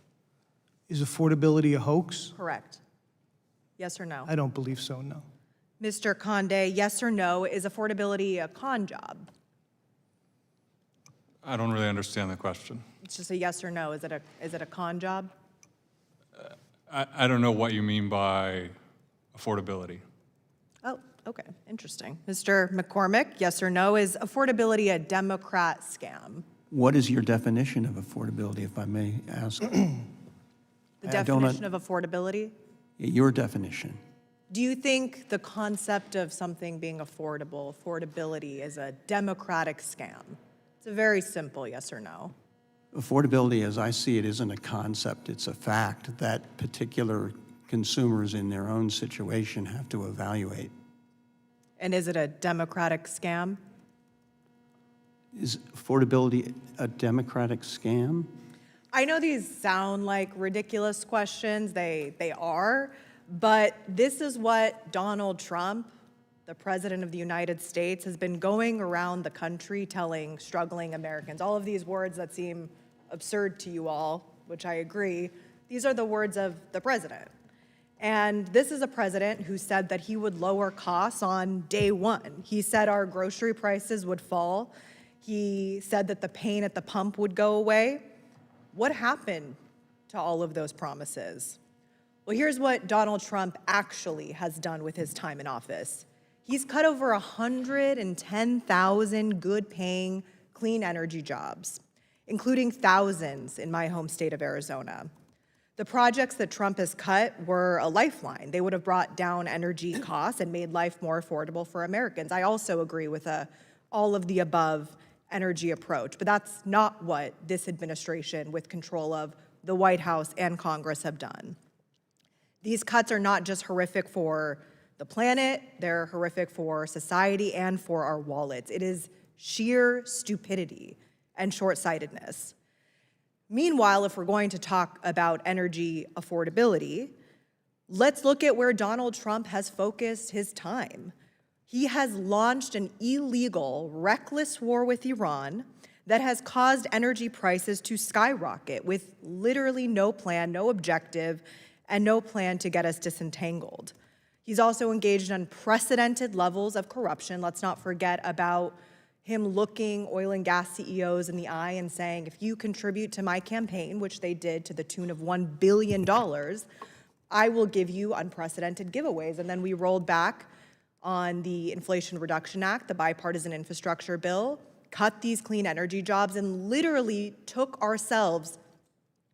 S3: Is affordability a hoax?
S8: Correct. Yes or no?
S3: I don't believe so, no.
S8: Mr. Conde, yes or no, is affordability a con job?
S4: I don't really understand the question.
S8: It's just a yes or no. Is it a con job?
S4: I don't know what you mean by affordability.
S8: Oh, okay, interesting. Mr. McCormick, yes or no, is affordability a Democrat scam?
S5: What is your definition of affordability, if I may ask?
S8: The
S5: I don't
S8: definition of affordability?
S5: Your definition.
S8: Do you think the concept of something being affordability, is a Democratic scam? It's a very simple yes or no.
S5: Affordability, as I see it, isn't a concept, it's a fact that particular consumers in their own situation have to evaluate.
S8: And is it a Democratic scam?
S5: Is affordability a Democratic scam?
S8: I know these sound like ridiculous questions, they are, but this is what Donald Trump, the President of the United States, has been going around the country telling struggling Americans. All of these words that seem absurd to you all, which I agree, these are the words of the president. And this is a president who said that he would lower costs on day one. He said our grocery prices would fall. He said that the pain at the pump would go away. What happened to all of those promises? Well, here's what Donald Trump actually has done with his time in office. He's cut over 110,000 good-paying clean energy jobs, including thousands in my home state of Arizona. The projects that Trump has cut were a lifeline. They would have brought down energy costs and made life more affordable for Americans. I also agree with all of the above energy approach, but that's not what this administration with control of the White House and Congress have done. These cuts are not just horrific for the planet, they're horrific for society and for our wallets. It is sheer stupidity and short-sightedness. Meanwhile, if we're going to talk about energy affordability, let's look at where Donald Trump has focused his time. He has launched an illegal, reckless war with Iran that has caused energy prices to skyrocket with literally no plan, no objective, and no plan to get us disentangled. He's also engaged in unprecedented levels of corruption. Let's not forget about him looking oil and gas CEOs in the eye and saying, if you contribute to my campaign, which they did to the tune of $1 billion, I will give you unprecedented giveaways. And then we rolled back on the Inflation Reduction Act, the bipartisan infrastructure bill, cut these clean energy jobs, and literally took ourselves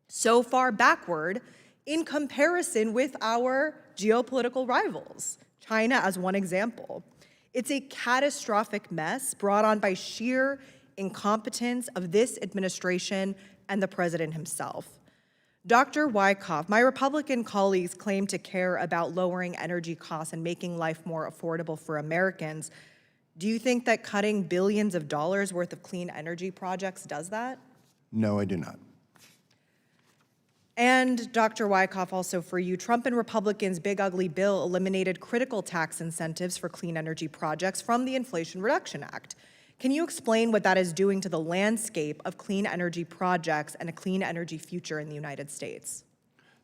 S8: so far backward in comparison with our geopolitical rivals, China as one example. It's a catastrophic mess brought on by sheer incompetence of this administration and the president himself. Dr. Wyckoff, my Republican colleagues claim to care about lowering energy costs and making life more affordable for Americans. Do you think that cutting billions of dollars worth of clean energy projects does that?
S6: No, I do not.
S8: And Dr. Wyckoff, also for you, Trump and Republicans' big ugly bill eliminated critical tax incentives for clean energy projects from the Inflation Reduction Act. Can you explain what that is doing to the landscape of clean energy projects and a clean energy future in the United States?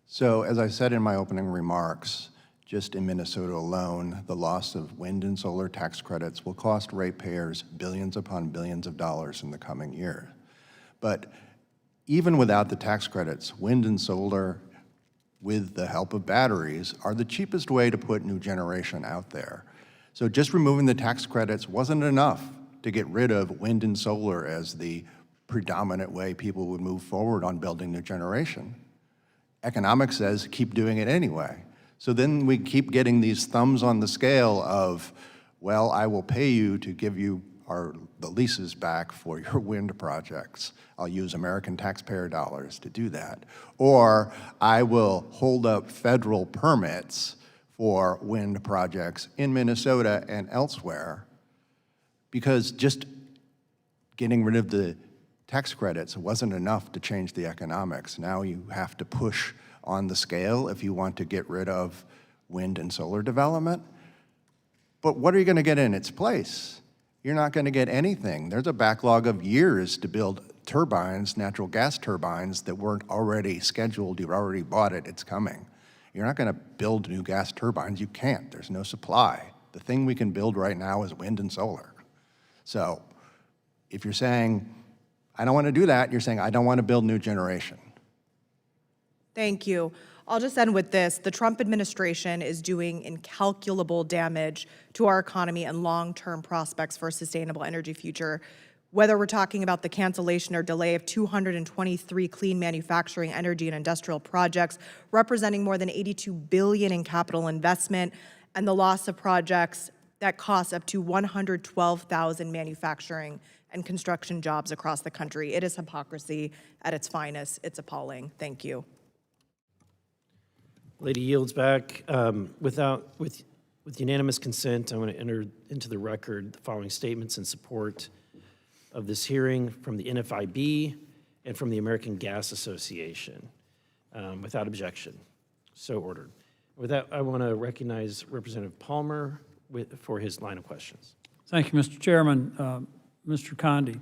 S6: So as I said in my opening remarks, just in Minnesota alone, the loss of wind and solar tax credits will cost ratepayers billions upon billions of dollars in the coming year. But even without the tax credits, wind and solar, with the help of batteries, are the cheapest way to put new generation out there. So just removing the tax credits wasn't enough to get rid of wind and solar as the predominant way people would move forward on building new generation. Economics says keep doing it anyway. So then we keep getting these thumbs on the scale of, well, I will pay you to give you the leases back for your wind projects. I'll use American taxpayer dollars to do that. Or I will hold up federal permits for wind projects in Minnesota and elsewhere, because just getting rid of the tax credits wasn't enough to change the economics. Now you have to push on the scale if you want to get rid of wind and solar development. But what are you going to get in its place? You're not going to get anything. There's a backlog of years to build turbines, natural gas turbines, that weren't already scheduled. You've already bought it. It's coming. You're not going to build new gas turbines. You can't. There's no supply. The thing we can build right now is wind and solar. So if you're saying, I don't want to do that, you're saying, I don't want to build new generation.
S8: Thank you. I'll just end with this. The Trump administration is doing incalculable damage to our economy and long-term prospects for a sustainable energy future. Whether we're talking about the cancellation or delay of 223 clean manufacturing, energy, and industrial projects, representing more than $82 billion in capital investment, and the loss of projects that cost up to 112,000 manufacturing and construction jobs across the country. It is hypocrisy at its finest. It's appalling. Thank you.
S1: Lady yields back. With unanimous consent, I want to enter into the record the following statements in support of this hearing from the NFIB and from the American Gas Association, without objection. So ordered. With that, I want to recognize Representative Palmer for his line of questions.
S9: Thank you, Mr. Chairman. Mr. Condi,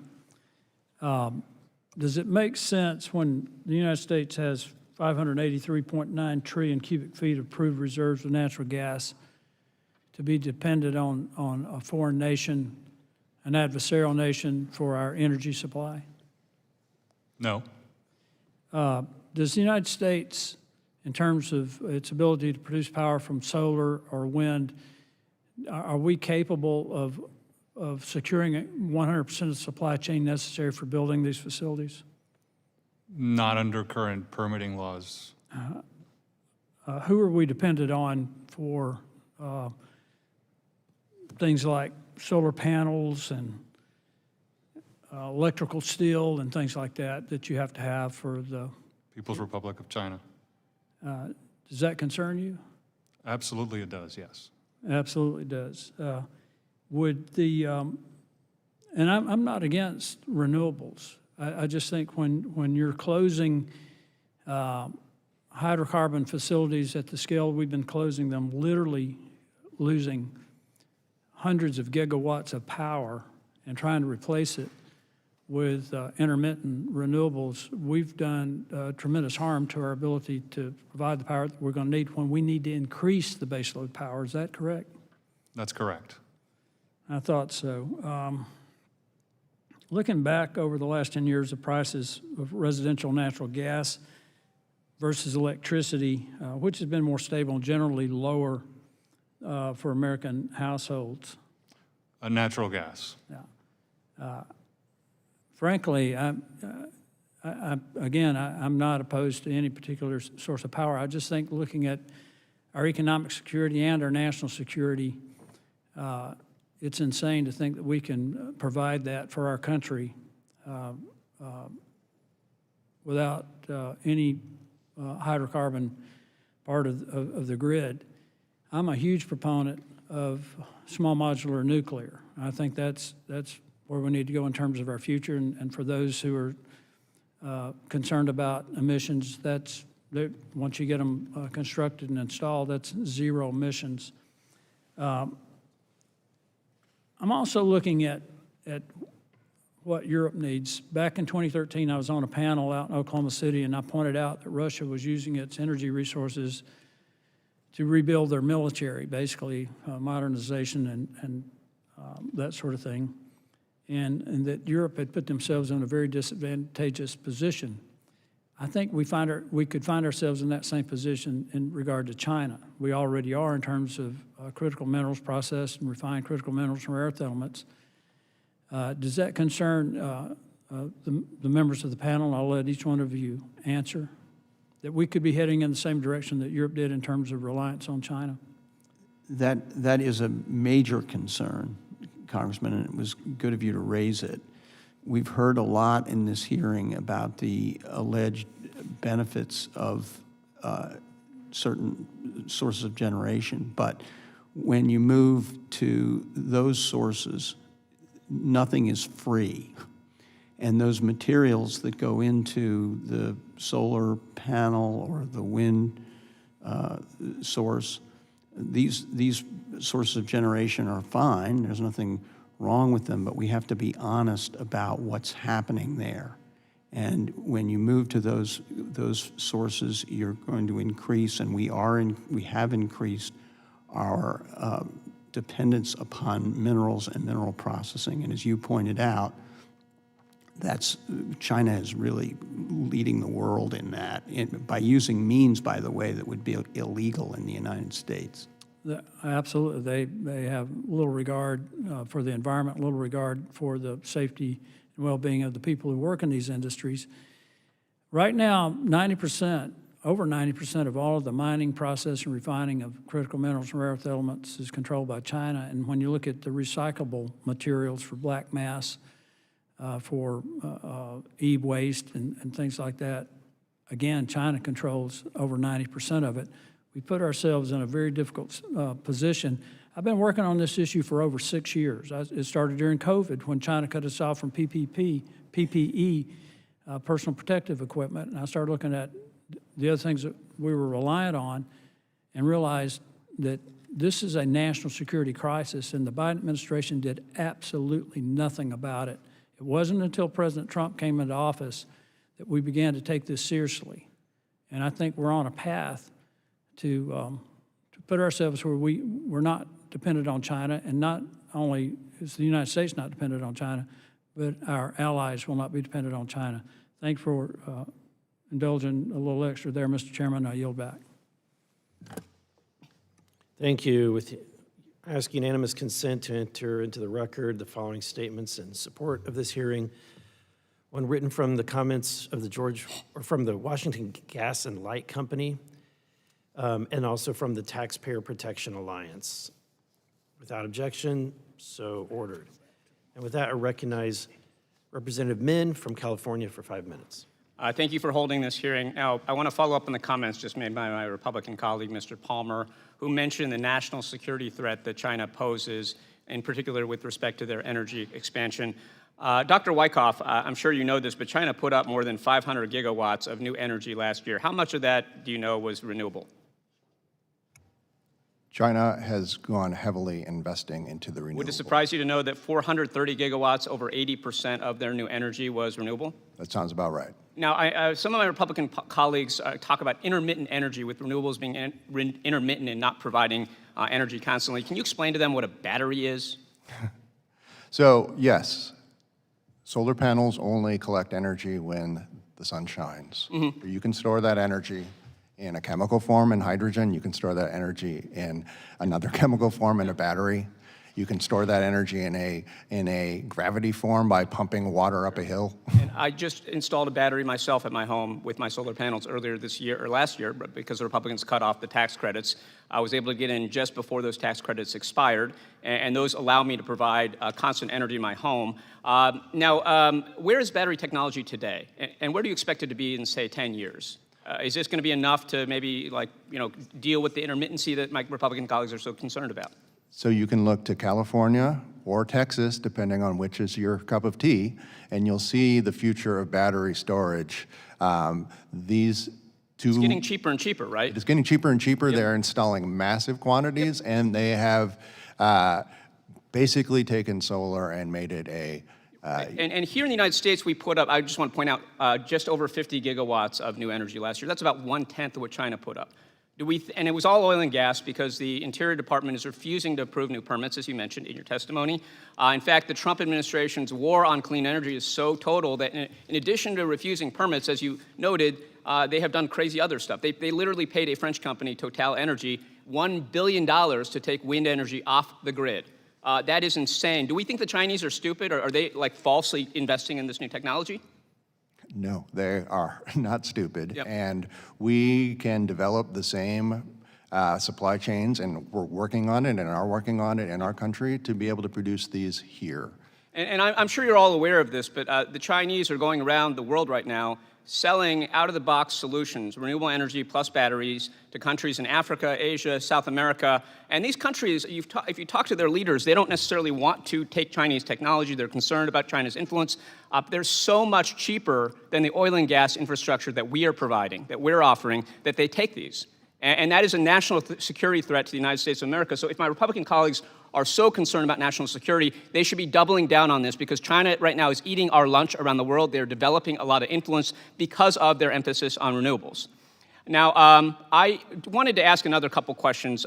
S9: does it make sense when the United States has 583.9 trillion cubic feet of proved reserves of natural gas to be dependent on a foreign nation, an adversarial nation, for our energy supply?
S4: No.
S9: Does the United States, in terms of its ability to produce power from solar or wind, are we capable of securing 100% of the supply chain necessary for building these facilities?
S4: Not under current permitting laws.
S9: Who are we dependent on for things like solar panels and electrical steel and things like that you have to have for the...
S4: People's Republic of China.
S9: Does that concern you?
S4: Absolutely it does, yes.
S9: Absolutely does. Would the, and I'm not against renewables. I just think when you're closing hydrocarbon facilities at the scale we've been closing them, literally losing hundreds of gigawatts of power and trying to replace it with intermittent renewables, we've done tremendous harm to our ability to provide the power that we're going to need when we need to increase the baseload power. Is that correct?
S4: That's correct.
S9: I thought so. Looking back over the last 10 years, the prices of residential natural gas versus electricity, which has been more stable and generally lower for American households.
S4: Natural gas.
S9: Frankly, I'm not opposed to any particular source of power. I just think looking at our economic security and our national security, it's insane to think that we can provide that for our country without any hydrocarbon part of the grid. I'm a huge proponent of small modular nuclear. I think that's where we need to go in terms of our future. And for those who are concerned about emissions, once you get them constructed and installed, that's zero emissions. I'm also looking at what Europe needs. Back in 2013, I was on a panel out in Oklahoma City, and I pointed out that Russia was using its energy resources to rebuild their military, basically modernization and that sort of thing, and that Europe had put themselves in a very disadvantageous position. I think we could find ourselves in that same position in regard to China. We already are in terms of critical minerals processed and refined critical minerals from rare earth elements. Does that concern the members of the panel? I'll let each one of you answer. That we could be heading in the same direction that Europe did in terms of reliance on China?
S5: That is a major concern, Congressman, and it was good of you to raise it. We've heard a lot in this hearing about the alleged benefits of certain sources of generation, but when you move to those sources, nothing is free. And those materials that go into the solar panel or the wind source, these sources of generation are fine. There's nothing wrong with them, but we have to be honest about what's happening there. And when you move to those sources, you're going to increase, and we have increased our dependence upon minerals and mineral processing. And as you pointed out, China is really leading the world in that, by using means, by the way, that would be illegal in the United States.
S9: Absolutely. They have little regard for the environment, little regard for the safety and well-being of the people who work in these industries. Right now, over 90% of all of the mining, processing, and refining of critical minerals and rare earth elements is controlled by China. And when you look at the recyclable materials for black mass, for e-waste and things like that, again, China controls over 90% of it. We put ourselves in a very difficult position. I've been working on this issue for over 6 years. It started during COVID when China cut us off from PPE, personal protective equipment, and I started looking at the other things that we were reliant on and realized that this is a national security crisis, and the Biden administration did absolutely nothing about it. It wasn't until President Trump came into office that we began to take this seriously. And I think we're on a path to put ourselves where we're not dependent on China, and not only is the United States not dependent on China, but our allies will not be dependent on China. Thanks for indulging a little extra there, Mr. Chairman. I yield back.
S1: Thank you. I ask unanimous consent to enter into the record the following statements in support of this hearing. One written from the comments of from the Washington Gas and Light Company, and also from the Taxpayer Protection Alliance. Without objection, so ordered. And with that, I recognize Representative Min from California for 5 minutes.
S10: Thank you for holding this hearing. Now, I want to follow up on the comments just made by my Republican colleague, Mr. Palmer, who mentioned the national security threat that China poses, in particular with respect to their energy expansion. Dr. Wyckoff, I'm sure you know this, but China put up more than 500 gigawatts of new energy last year. How much of that do you know was renewable?
S6: China has gone heavily investing into the renewables.
S10: Would it surprise you to know that 430 gigawatts, over 80% of their new energy was renewable?
S6: That sounds about right.
S10: Now, some of my Republican colleagues talk about intermittent energy, with renewables being intermittent and not providing energy constantly. Can you explain to them what a battery is?
S6: So, yes, solar panels only collect energy when the sun shines. Mm-hmm. You can store that energy in a chemical form in hydrogen. You can store that energy in another chemical form in a battery. You can store that energy in a gravity form by pumping water up a hill.
S10: And I just installed a battery myself at my home with my solar panels earlier this year, or last year, but because the Republicans cut off the tax credits, I was able to get in just before those tax credits expired, and those allow me to provide constant energy in my home. Now, where is battery technology today, and where do you expect it to be in, say, 10 years? Is this going to be enough to maybe, deal with the intermittency that my Republican colleagues are so concerned about?
S6: So you can look to California or Texas, depending on which is your cup of tea, and you'll see the future of battery storage. These two...
S10: It's getting cheaper and cheaper, right?
S6: It's getting cheaper and cheaper.
S10: Yep.
S6: They're installing massive quantities, and they have basically taken solar and made it a
S10: And here in the United States, we put up, I just want to point out, just over 50 gigawatts of new energy last year. That's about 1/10 of what China put up. And it was all oil and gas because the Interior Department is refusing to approve new permits, as you mentioned in your testimony. In fact, the Trump administration's war on clean energy is so total that in addition to refusing permits, as you noted, they have done crazy other stuff. They literally paid a French company, Total Energy, $1 billion to take wind energy off the grid. That is insane. Do we think the Chinese are stupid, or are they like falsely investing in this new technology?
S6: No, they are not stupid.
S10: Yep.
S6: And we can develop the same supply chains, and we're working on it and are working on it in our country to be able to produce these here.
S10: And I'm sure you're all aware of this, but the Chinese are going around the world right now selling out-of-the-box solutions, renewable energy plus batteries, to countries in Africa, Asia, South America. And these countries, if you talk to their leaders, they don't necessarily want to take Chinese technology. They're concerned about China's influence. They're so much cheaper than the oil and gas infrastructure that we are providing, that we're offering, that they take these. And that is a national security threat to the United States of America. So if my Republican colleagues are so concerned about national security, they should be doubling down on this, because China right now is eating our lunch around the world. They're developing a lot of influence because of their emphasis on renewables. Now, I wanted to ask another couple questions.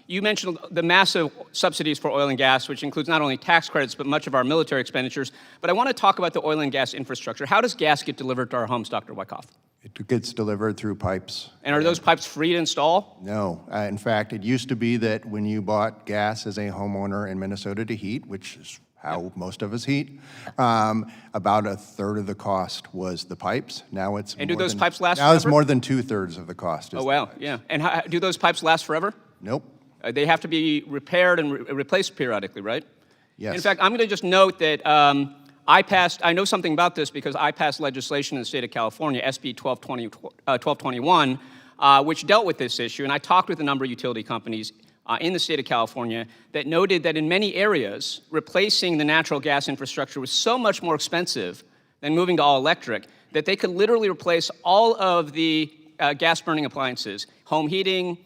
S10: You mentioned the massive subsidies for oil and gas, which includes not only tax credits, but much of our military expenditures. But I want to talk about the oil and gas infrastructure. How does gas get delivered to our homes, Dr. Wyckoff?
S6: It gets delivered through pipes.
S10: And are those pipes free to install?
S6: No. In fact, it used to be that when you bought gas as a homeowner in Minnesota to heat, which is how most of us heat, about a third of the cost was the pipes. Now it's
S10: And do
S6: more
S10: those
S6: than-
S10: pipes last
S6: Now it's
S10: forever?
S6: more than 2/3 of the cost.
S10: Oh, wow, yeah. And do those pipes last forever?
S6: Nope.
S10: They have to be repaired and replaced periodically, right?
S6: Yes.
S10: In fact, I'm going to just note that I know something about this because I passed legislation in the state of California, SB 1221, which dealt with this issue. And I talked with a number of utility companies in the state of California that noted that in many areas, replacing the natural gas infrastructure was so much more expensive than moving to all electric that they could literally replace all of the gas-burning appliances, home heating,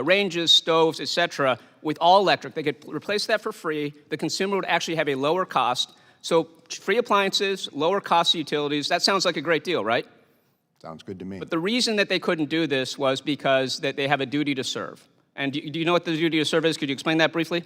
S10: ranges, stoves, et cetera, with all electric. They could replace that for free. The consumer would actually have a lower cost. So free appliances, lower cost utilities, that sounds like a great deal, right?
S6: Sounds good to me.
S10: But the reason that they couldn't do this was because that they have a duty to serve. And do you know what the duty to serve is? Could you explain that briefly?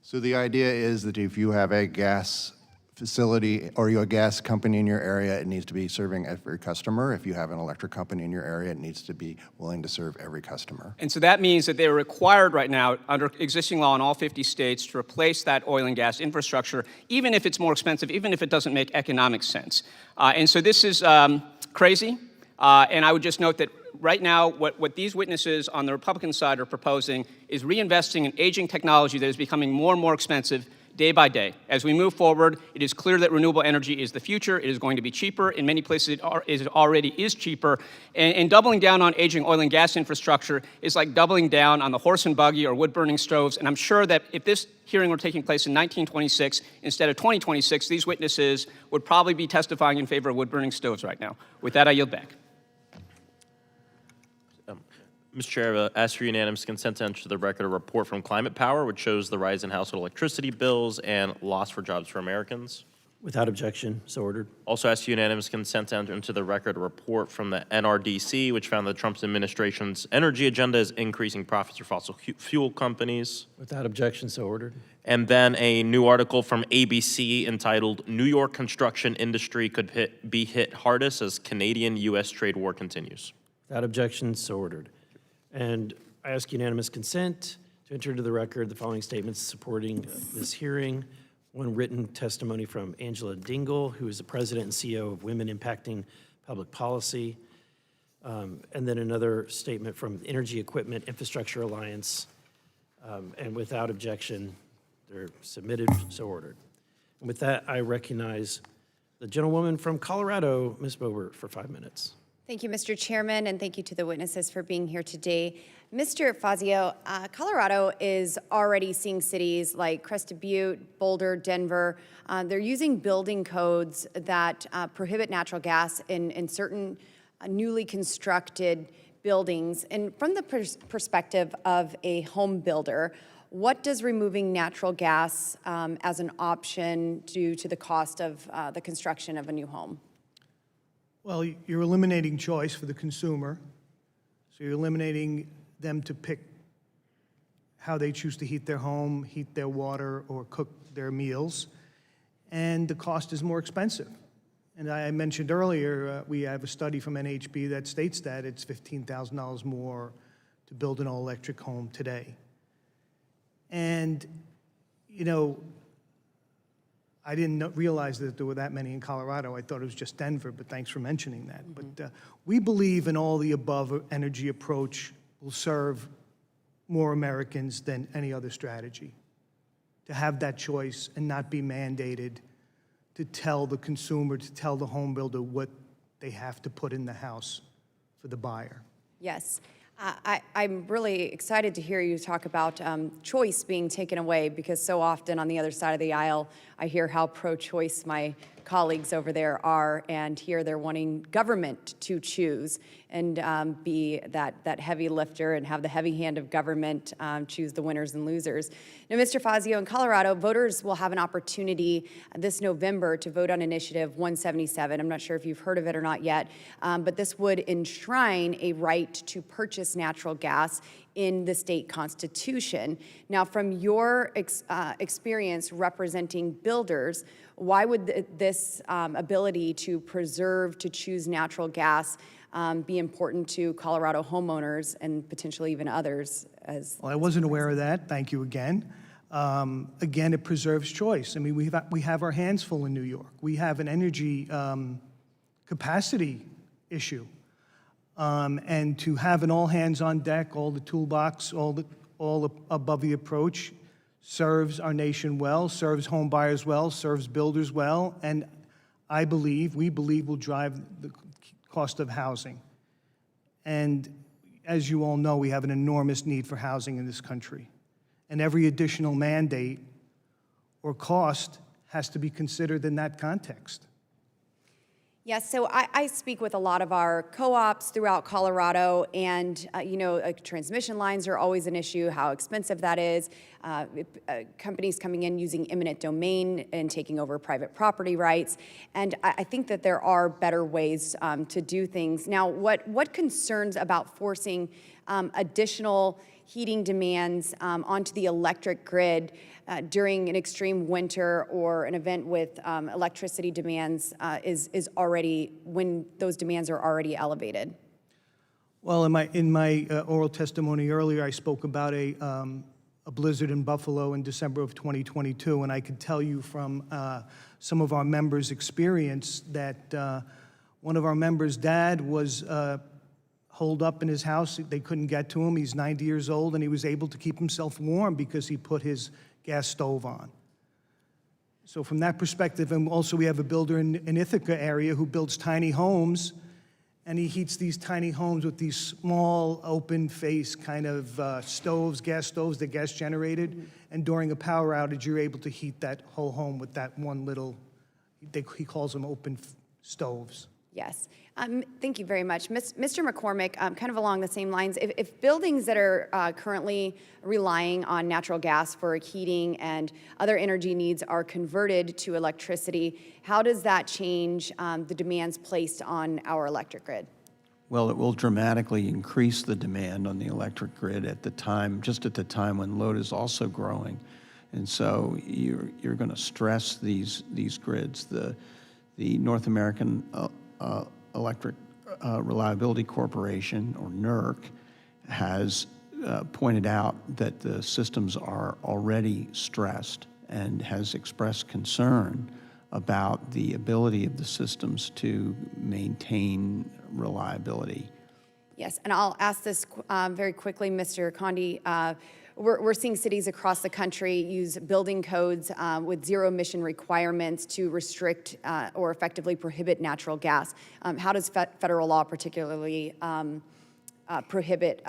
S6: So the idea is that if you have a gas facility or a gas company in your area, it needs to be serving every customer. If you have an electric company in your area, it needs to be willing to serve every customer.
S10: And so that means that they are required right now, under existing law in all 50 states, to replace that oil and gas infrastructure, even if it's more expensive, even if it doesn't make economic sense. And so this is crazy. And I would just note that right now, what these witnesses on the Republican side are proposing is reinvesting in aging technology that is becoming more and more expensive day by day. As we move forward, it is clear that renewable energy is the future. It is going to be cheaper. In many places, it already is cheaper. And doubling down on aging oil and gas infrastructure is like doubling down on the horse and buggy or wood-burning stoves. And I'm sure that if this hearing were taking place in 1926 instead of 2026, these witnesses would probably be testifying in favor of wood-burning stoves right now. With that, I yield back.
S2: Mr. Chair, I ask for unanimous consent to enter to the record a report from Climate Power, which shows the rise in household electricity bills and loss for jobs for Americans.
S1: Without objection, so ordered.
S2: Also ask unanimous consent to enter into the record a report from the NRDC, which found that Trump's administration's energy agenda is increasing profits for fossil fuel companies.
S1: Without objection, so ordered.
S2: And then a new article from ABC entitled, New York Construction Industry Could Be Hit Hardest as Canadian-U.S. Trade War Continues.
S1: Without objection, so ordered. And I ask unanimous consent to enter into the record the following statements supporting this hearing. One written testimony from Angela Dingle, who is the president and CEO of Women Impacting Public Policy. And then another statement from Energy Equipment Infrastructure Alliance. And without objection, they're submitted, so ordered. And with that, I recognize the gentlewoman from Colorado, Ms. Boebert, for 5 minutes.
S11: Thank you, Mr. Chairman, and thank you to the witnesses for being here today. Mr. Fazio, Colorado is already seeing cities like Crested Butte, Boulder, Denver. They're using building codes that prohibit natural gas in certain newly constructed buildings. And from the perspective of a home builder, What does removing natural gas as an option do to the cost of the construction of a new home?
S3: Well, you're eliminating choice for the consumer. So you're eliminating them to pick how they choose to heat their home, heat their water, or cook their meals. And the cost is more expensive. And I mentioned earlier, we have a study from NHB that states that it's $15,000 more to build an all-electric home today. And, you know, I didn't realize that there were that many in Colorado. I thought it was just Denver, but thanks for mentioning that. But we believe in all the above energy approach will serve more Americans than any other strategy. To have that choice and not be mandated to tell the consumer, to tell the home builder what they have to put in the house for the buyer.
S11: Yes. I'm really excited to hear you talk about choice being taken away, because so often on the other side of the aisle, I hear how pro-choice my colleagues over there are, and here they're wanting government to choose and be that heavy lifter and have the heavy hand of government choose the winners and losers. Now, Mr. Fazio, in Colorado, voters will have an opportunity this November to vote on Initiative 177. I'm not sure if you've heard of it or not yet, but this would enshrine a right to purchase natural gas in the state constitution. Now, from your experience representing builders, why would this ability to preserve, to choose natural gas be important to Colorado homeowners and potentially even others?
S3: Well, I wasn't aware of that. Thank you again. Again, it preserves choice. I mean, we have our hands full in New York. We have an energy capacity issue. And to have an all hands on deck, all the toolbox, all above the approach serves our nation well, serves home buyers well, serves builders well, and we believe will drive the cost of housing. And as you all know, we have an enormous need for housing in this country. And every additional mandate or cost has to be considered in that context.
S11: Yes, so I speak with a lot of our co-ops throughout Colorado, and transmission lines are always an issue, how expensive that is. Companies coming in using eminent domain and taking over private property rights. And I think that there are better ways to do things. Now, what concerns about forcing additional heating demands onto the electric grid during an extreme winter or an event with electricity demands is already, when those demands are already elevated?
S3: Well, in my oral testimony earlier, I spoke about a blizzard in Buffalo in December of 2022, and I could tell you from some of our members' experience that one of our members' dad was holed up in his house. They couldn't get to him. He's 90 years old, and he was able to keep himself warm because he put his gas stove on. So from that perspective, and also we have a builder in Ithaca area who builds tiny homes, and he heats these tiny homes with these small, open-face kind of stoves, gas stoves, they're gas generated, and during a power outage, you're able to heat that whole home with that one little, he calls them open stoves.
S11: Yes. Thank you very much. Mr. McCormick, kind of along the same lines, if buildings that are currently relying on natural gas for heating and other energy needs are converted to electricity, how does that change the demands placed on our electric grid?
S5: Well, it will dramatically increase the demand on the electric grid at the time, just at the time when load is also growing. And so you're going to stress these grids. The North American Electric Reliability Corporation, or NERC, has pointed out that the systems are already stressed and has expressed concern about the ability of the systems to maintain reliability.
S11: Yes, and I'll ask this very quickly, Mr. Condi. We're seeing cities across the country use building codes with zero emission requirements to restrict or effectively prohibit natural gas. How does federal law particularly prohibit,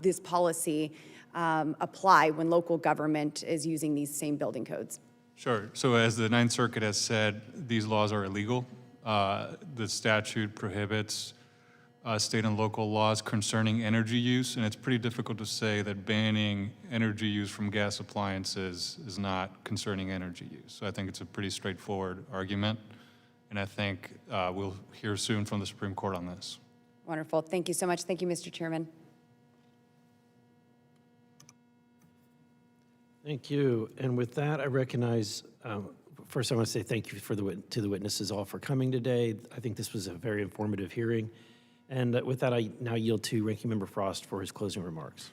S11: this policy apply when local government is using these same building codes?
S4: Sure. So as the Ninth Circuit has said, these laws are illegal. The statute prohibits state and local laws concerning energy use, and it's pretty difficult to say that banning energy use from gas appliances is not concerning energy use. So I think it's a pretty straightforward argument, and I think we'll hear soon from the Supreme Court on this.
S11: Wonderful. Thank you so much. Thank you, Mr. Chairman.
S1: Thank you. And with that, I recognize, first I want to say thank you to the witnesses all for coming today. I think this was a very informative hearing. And with that, I now yield to Ranking Member Frost for his closing remarks.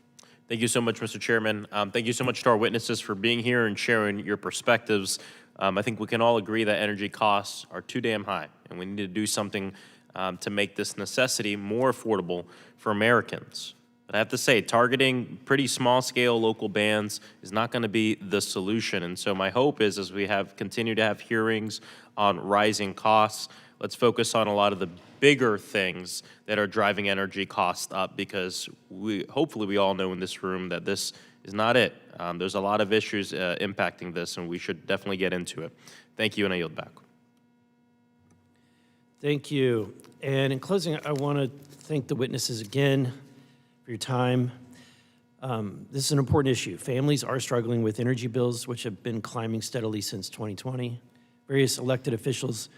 S2: Thank you so much, Mr. Chairman. Thank you so much to our witnesses for being here and sharing your perspectives. I think we can all agree that energy costs are too damn high, and we need to do something to make this necessity more affordable for Americans. But I have to say, targeting pretty small-scale local bans is not going to be the solution. And so my hope is, as we continue to have hearings on rising costs, let's focus on a lot of the bigger things that are driving energy costs up, because hopefully we all know in this room that this is not it. There's a lot of issues impacting this, and we should definitely get into it. Thank you, and I yield back.
S1: Thank you. And in closing, I want to thank the witnesses again for your time. This is an important issue. Families are struggling with energy bills, which have been climbing steadily since 2020. Various elected officials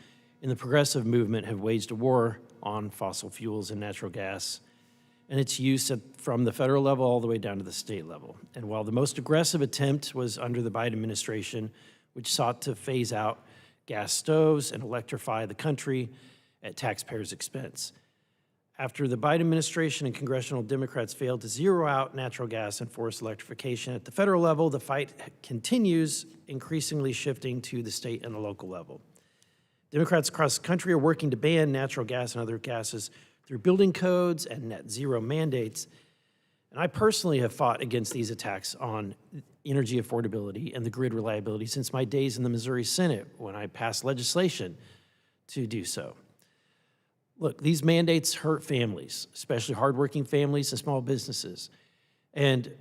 S1: in the progressive movement have waged a war on fossil fuels and natural gas and its use from the federal level all the way down to the state level. And while the most aggressive attempt was under the Biden administration, which sought to phase out gas stoves and electrify the country at taxpayers' expense. After the Biden administration and congressional Democrats failed to zero out natural gas and force electrification at the federal level, the fight continues, increasingly shifting to the state and the local level. Democrats across the country are working to ban natural gas and other gases through building codes and net zero mandates. And I personally have fought against these attacks on energy affordability and the grid reliability since my days in the Missouri Senate, when I passed legislation to do so. Look, these mandates hurt families, especially hardworking families and small businesses. And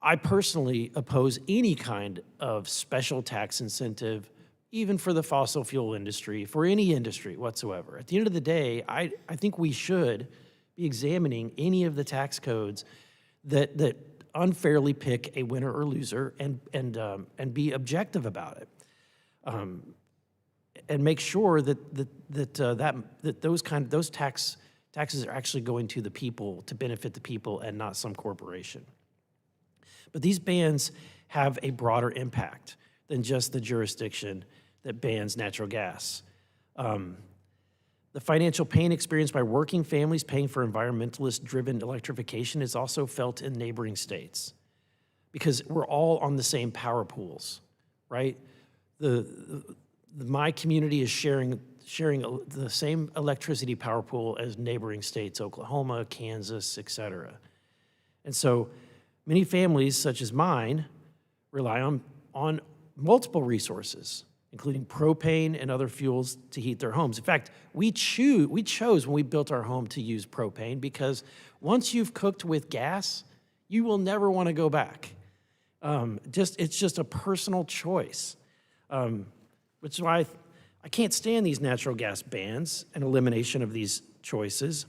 S1: I personally oppose any kind of special tax incentive, even for the fossil fuel industry, for any industry whatsoever. At the end of the day, I think we should be examining any of the tax codes that unfairly pick a winner or loser and be objective about it. And make sure that those taxes are actually going to the people, to benefit the people and not some corporation. But these bans have a broader impact than just the jurisdiction that bans natural gas. The financial pain experienced by working families paying for environmentalist-driven electrification is also felt in neighboring states, because we're all on the same power pools, right? My community is sharing the same electricity power pool as neighboring states, Oklahoma, Kansas, et cetera. And so many families, such as mine, rely on multiple resources, including propane and other fuels to heat their homes. In fact, we chose when we built our home to use propane, because once you've cooked with gas, you will never want to go back. It's just a personal choice. Which is why I can't stand these natural gas bans and elimination of these choices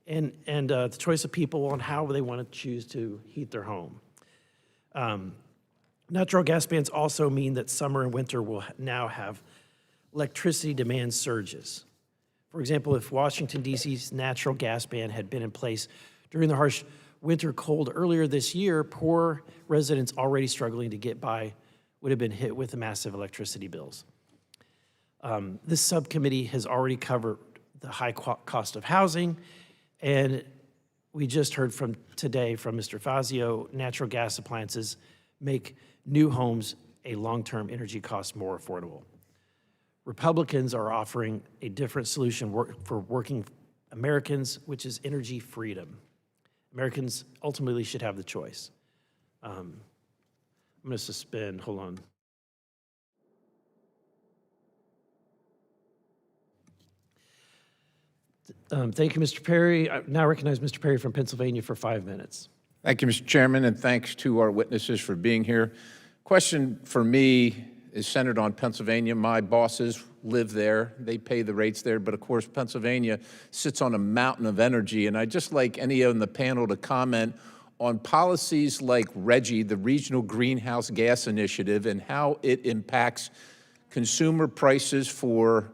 S1: and the choice of people on how they want to choose to heat their home. Natural gas bans also mean that summer and winter will now have electricity demand surges. For example, if Washington, D.C.'s natural gas ban had been in place during the harsh winter cold earlier this year, poor residents already struggling to get by would have been hit with massive electricity bills. This subcommittee has already covered the high cost of housing, and we just heard today from Mr. Fazio, natural gas appliances make new homes a long-term energy cost more affordable. Republicans are offering a different solution for working Americans, which is energy freedom. Americans ultimately should have the choice. I'm going to suspend, hold on. Thank you, Mr. Perry. I now recognize Mr. Perry from Pennsylvania for 5 minutes.
S12: Thank you, Mr. Chairman, and thanks to our witnesses for being here. Question for me is centered on Pennsylvania. My bosses live there. They pay the rates there. But of course, Pennsylvania sits on a mountain of energy. And I'd just like any on the panel to comment on policies like RGGI, the Regional Greenhouse Gas Initiative, and how it impacts consumer prices for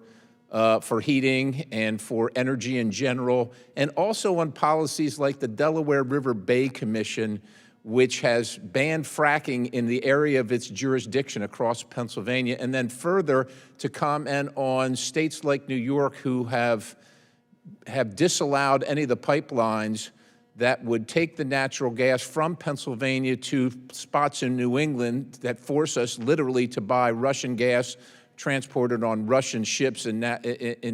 S12: heating and for energy in general, and also on policies like the Delaware River Bay Commission, which has banned fracking in the area of its jurisdiction across Pennsylvania, and then further to comment on states like New York who have disallowed any of the pipelines that would take the natural gas from Pennsylvania to spots in New England that force us literally to buy Russian gas transported on Russian ships in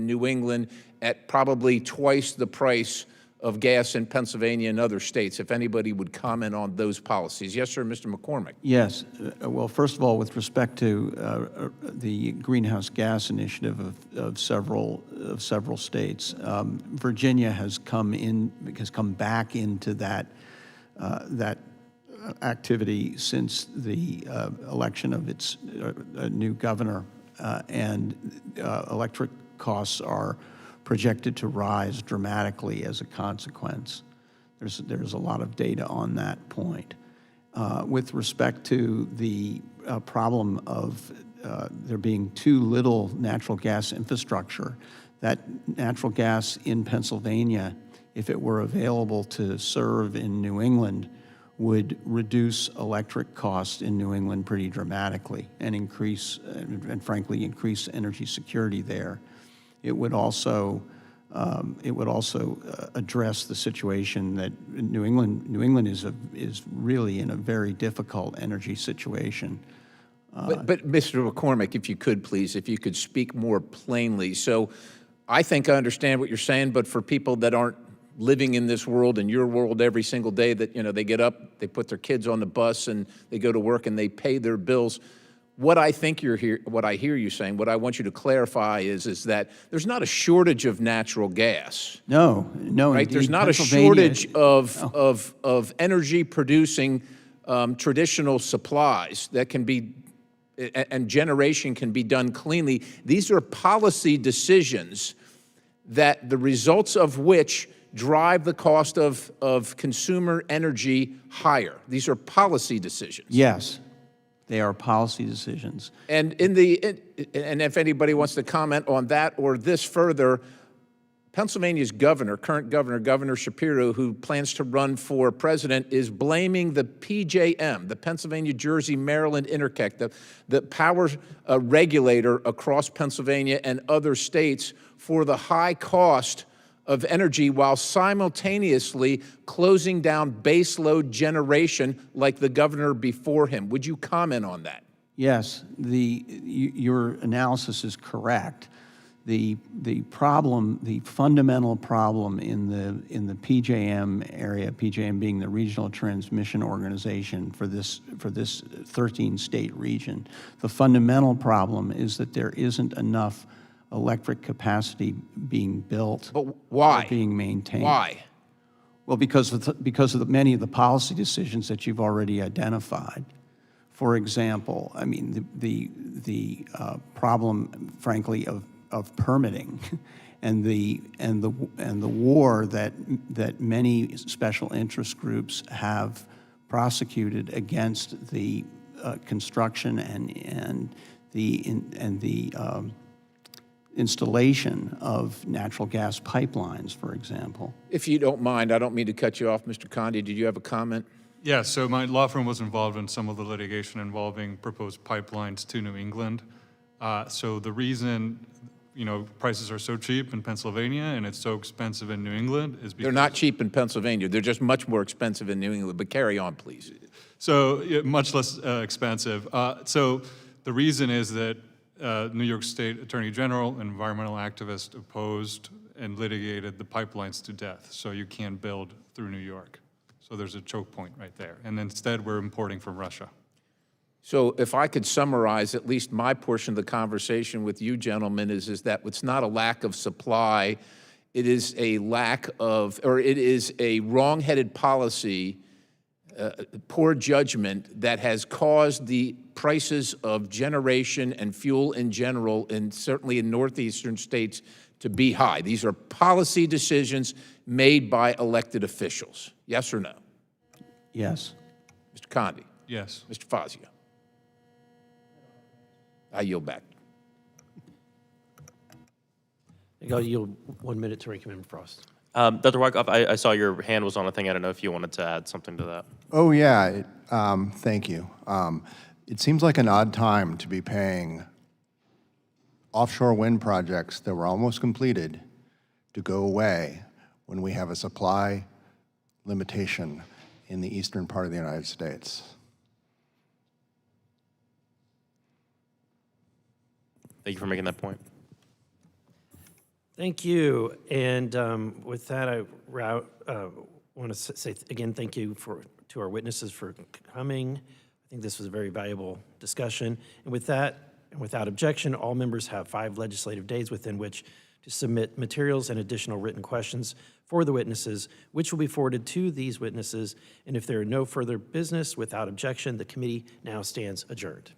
S12: New England at probably twice the price of gas in Pennsylvania and other states. If anybody would comment on those policies. Yes, sir, Mr. McCormick.
S5: Yes. Well, first of all, with respect to the greenhouse gas initiative of several states, Virginia has come back into that activity since the election of its new governor, and electric costs are projected to rise dramatically as a consequence. There's a lot of data on that point. With respect to the problem of there being too little natural gas infrastructure, that natural gas in Pennsylvania, if it were available to serve in New England, would reduce electric costs in New England pretty dramatically and frankly increase energy security there. It would also address the situation that New England is really in a very difficult energy situation.
S12: But Mr. McCormick, if you could please, if you could speak more plainly. So I think I understand what you're saying, but for people that aren't living in this world, in your world every single day, that they get up, they put their kids on the bus and they go to work and they pay their bills. What I hear you saying, what I want you to clarify is that there's not a shortage of natural gas.
S5: No,
S12: right?
S5: Indeed,
S12: There's not a shortage of energy producing traditional supplies that can be, and generation can be done cleanly. These are policy decisions that the results of which drive the cost of consumer energy higher. These are policy decisions.
S5: Yes. They are policy decisions.
S12: And and if anybody wants to comment on that or this further, Pennsylvania's current governor, Governor Shapiro, who plans to run for president, is blaming the PJM, the Pennsylvania, Jersey, Maryland Interconnect, the power regulator across Pennsylvania and other states, for the high cost of energy while simultaneously closing down baseload generation like the governor before him. Would you comment on that?
S5: Yes, your analysis is correct. The fundamental problem in the PJM area, PJM being the regional transmission organization for this 13-state region, the fundamental problem is that there isn't enough electric capacity being built.
S12: But why?
S5: Or being maintained.
S12: Why?
S5: Well, because of many of the policy decisions that you've already identified. For example, I mean the problem, frankly, of permitting, and the war that many special interest groups have prosecuted against the construction and the installation of natural gas pipelines, for example.
S12: If you don't mind, I don't mean to cut you off, Mr. Conde. Did you have a comment?
S4: Yeah, so my law firm was involved in some of the litigation involving proposed pipelines to New England. So the reason, prices are so cheap in Pennsylvania and it's so expensive in New England is because—
S12: They're not cheap in Pennsylvania. They're just much more expensive in New England. But carry on, please.
S4: So much less expensive. So the reason is that New York State Attorney General and environmental activists opposed and litigated the pipelines to death. So you can't build through New York. So there's a choke point right there. And instead, we're importing from Russia.
S12: So if I could summarize at least my portion of the conversation with you gentlemen is that it's not a lack of supply, it is a lack of, or it is a wrong-headed policy poor judgment that has caused the prices of generation and fuel in general, and certainly in northeastern states, to be high. These are policy decisions made by elected officials. Yes or no?
S5: Yes.
S12: Mr. Condi?
S4: Yes.
S12: Mr. Fazio? I yield back.
S1: I'll yield 1 minute to Ranking Member Frost.
S2: Dr. Wyckoff, I saw your hand was on a thing. I don't know if you wanted to add something to that.
S6: Oh, yeah, thank you. It seems like an odd time to be paying offshore wind projects that were almost completed to go away when we have a supply limitation in the eastern part of the United States.
S2: Thank you for making that point.
S1: Thank you. And with that, I want to say again, thank you to our witnesses for coming. I think this was a very valuable discussion. And with that, and without objection, all members have 5 legislative days within which to submit materials and additional written questions for the witnesses, which will be forwarded to these witnesses. And if there are no further business, without objection, the committee now stands adjourned.